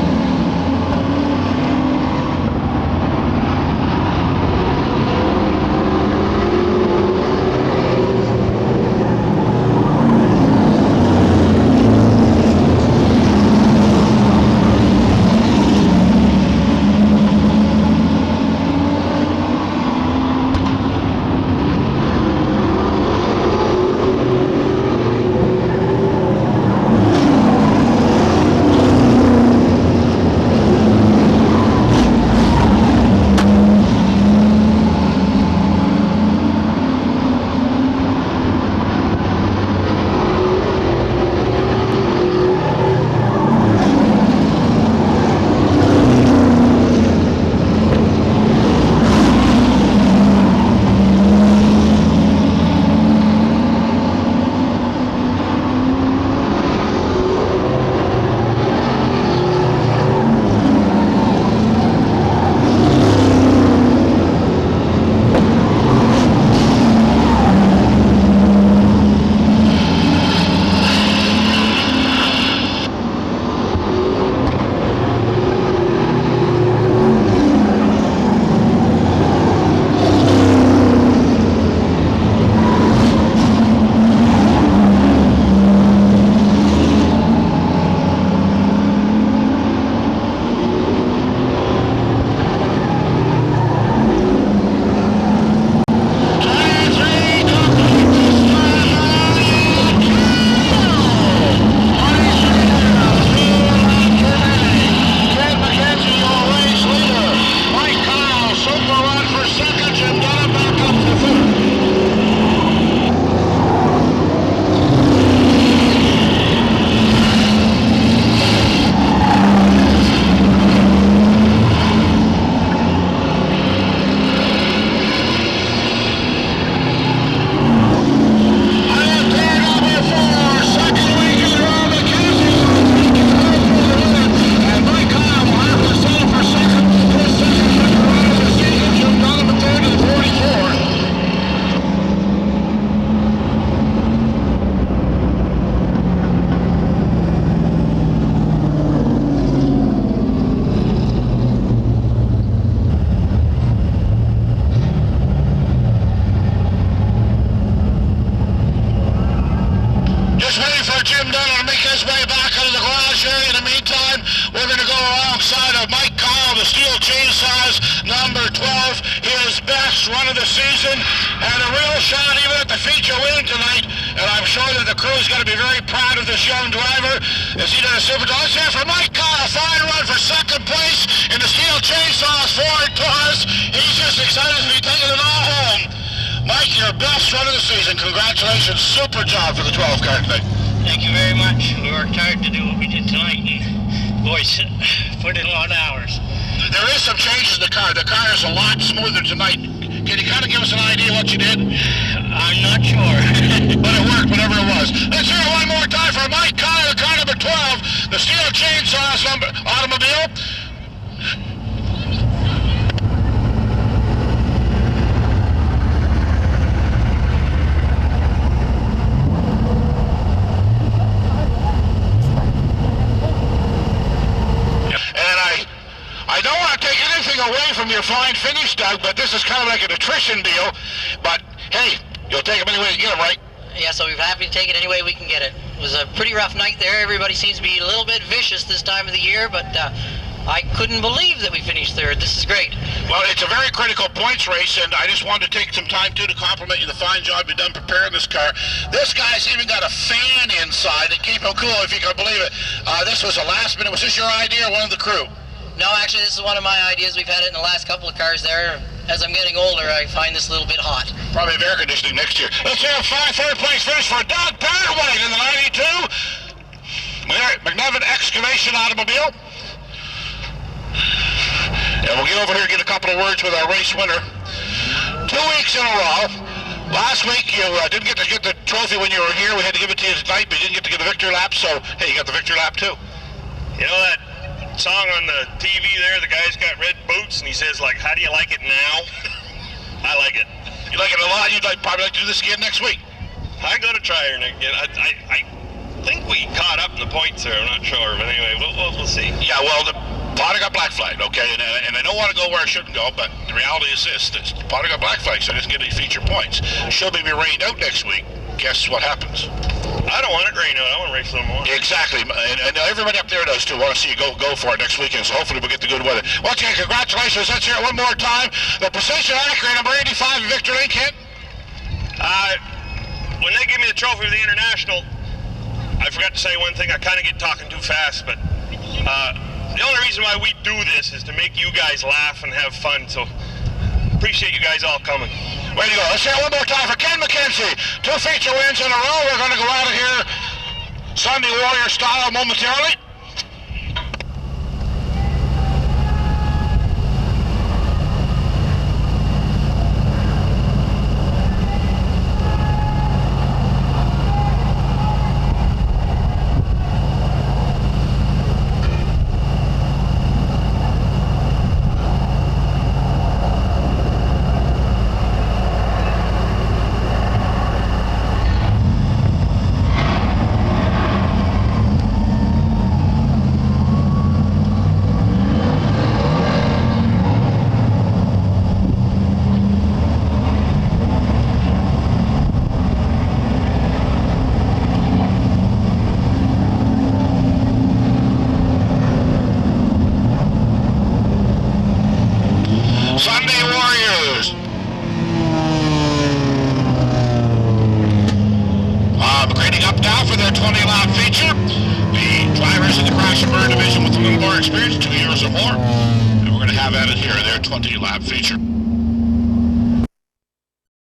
S1: Run of the season, and a real shot even at the feature win tonight, and I'm sure that the crew's going to be very proud of this young driver as he did a super dog. Let's hear from Mike Kyle, fine run for second place in the Steel Chainsaws Ford Taurus. He's just excited to be taking it all home. Mike, your best run of the season. Congratulations, super job for the 12 car tonight.
S4: Thank you very much. We worked hard to do what we did tonight, and boys, put in a lot of hours.
S1: There is some changes in the car. The car is a lot smoother tonight. Can you kind of give us an idea what you did?
S4: I'm not sure.
S1: But it worked, whatever it was. Let's hear it one more time for Mike Kyle, car number 12, the Steel Chainsaws automobile. I don't want to take anything away from your fine finish, Doug, but this is kind of like an attrition deal. But, hey, you'll take them any way you get them, right?
S4: Yeah, so we're happy to take it any way we can get it. It was a pretty rough night there. Everybody seems to be a little bit vicious this time of the year, but I couldn't believe that we finished third. This is great.
S1: Well, it's a very critical points race, and I just wanted to take some time, too, to compliment you the fine job you've done preparing this car. This guy's even got a fan inside to keep him cool, if you can believe it. This was a last minute. Was this your idea or one of the crew?
S4: No, actually, this is one of my ideas. We've had it in the last couple of cars there. As I'm getting older, I find this a little bit hot.
S1: Probably have air conditioning next year. Let's have third place finish for Doug Paraguay in the 92 McNevin Excavation Automobile. And we'll get over here and get a couple of words with our race winner. 2 weeks in a row. Last week you didn't get to get the trophy when you were here. We had to give it to you tonight, but you didn't get to get the victory lap. So, hey, you got the victory lap too.
S2: You know that song on the TV there, the guy's got red boots, and he says, like, how do you like it now? I like it.
S1: You like it a lot? You'd probably like to do this again next week.
S2: I'm going to try her again. I think we caught up in the points there. I'm not sure, but anyway, we'll see.
S1: Yeah, well, the Potter got black flagged, okay, and I don't want to go where I shouldn't go, but the reality is this: Potter got black flagged, so he doesn't get any feature points. She'll be rained out next week. Guess what happens?
S2: I don't want it rained out. I want to race a little more.
S1: Exactly, and everybody up there does too. Want to see you go for it next weekend, so hopefully we'll get the good weather. Once again, congratulations. Let's hear it one more time. The Precision Accurate number 85 Victor Link hit.
S2: When they give me the trophy of the International, I forgot to say one thing. I kind of get talking too fast, but the only reason why we do this is to make you guys laugh and have fun, so appreciate you guys all coming.
S1: Way to go. Let's hear it one more time for Ken McKenzie. 2 feature wins in a row. We're going to go out of here Sunday Warrior style momentarily. Sunday Warriors. Grading up now for their 20-lap feature. The drivers in the Crash and Burn division with a little more experience, 2 years or more. And we're going to have at it here, their 20-lap feature.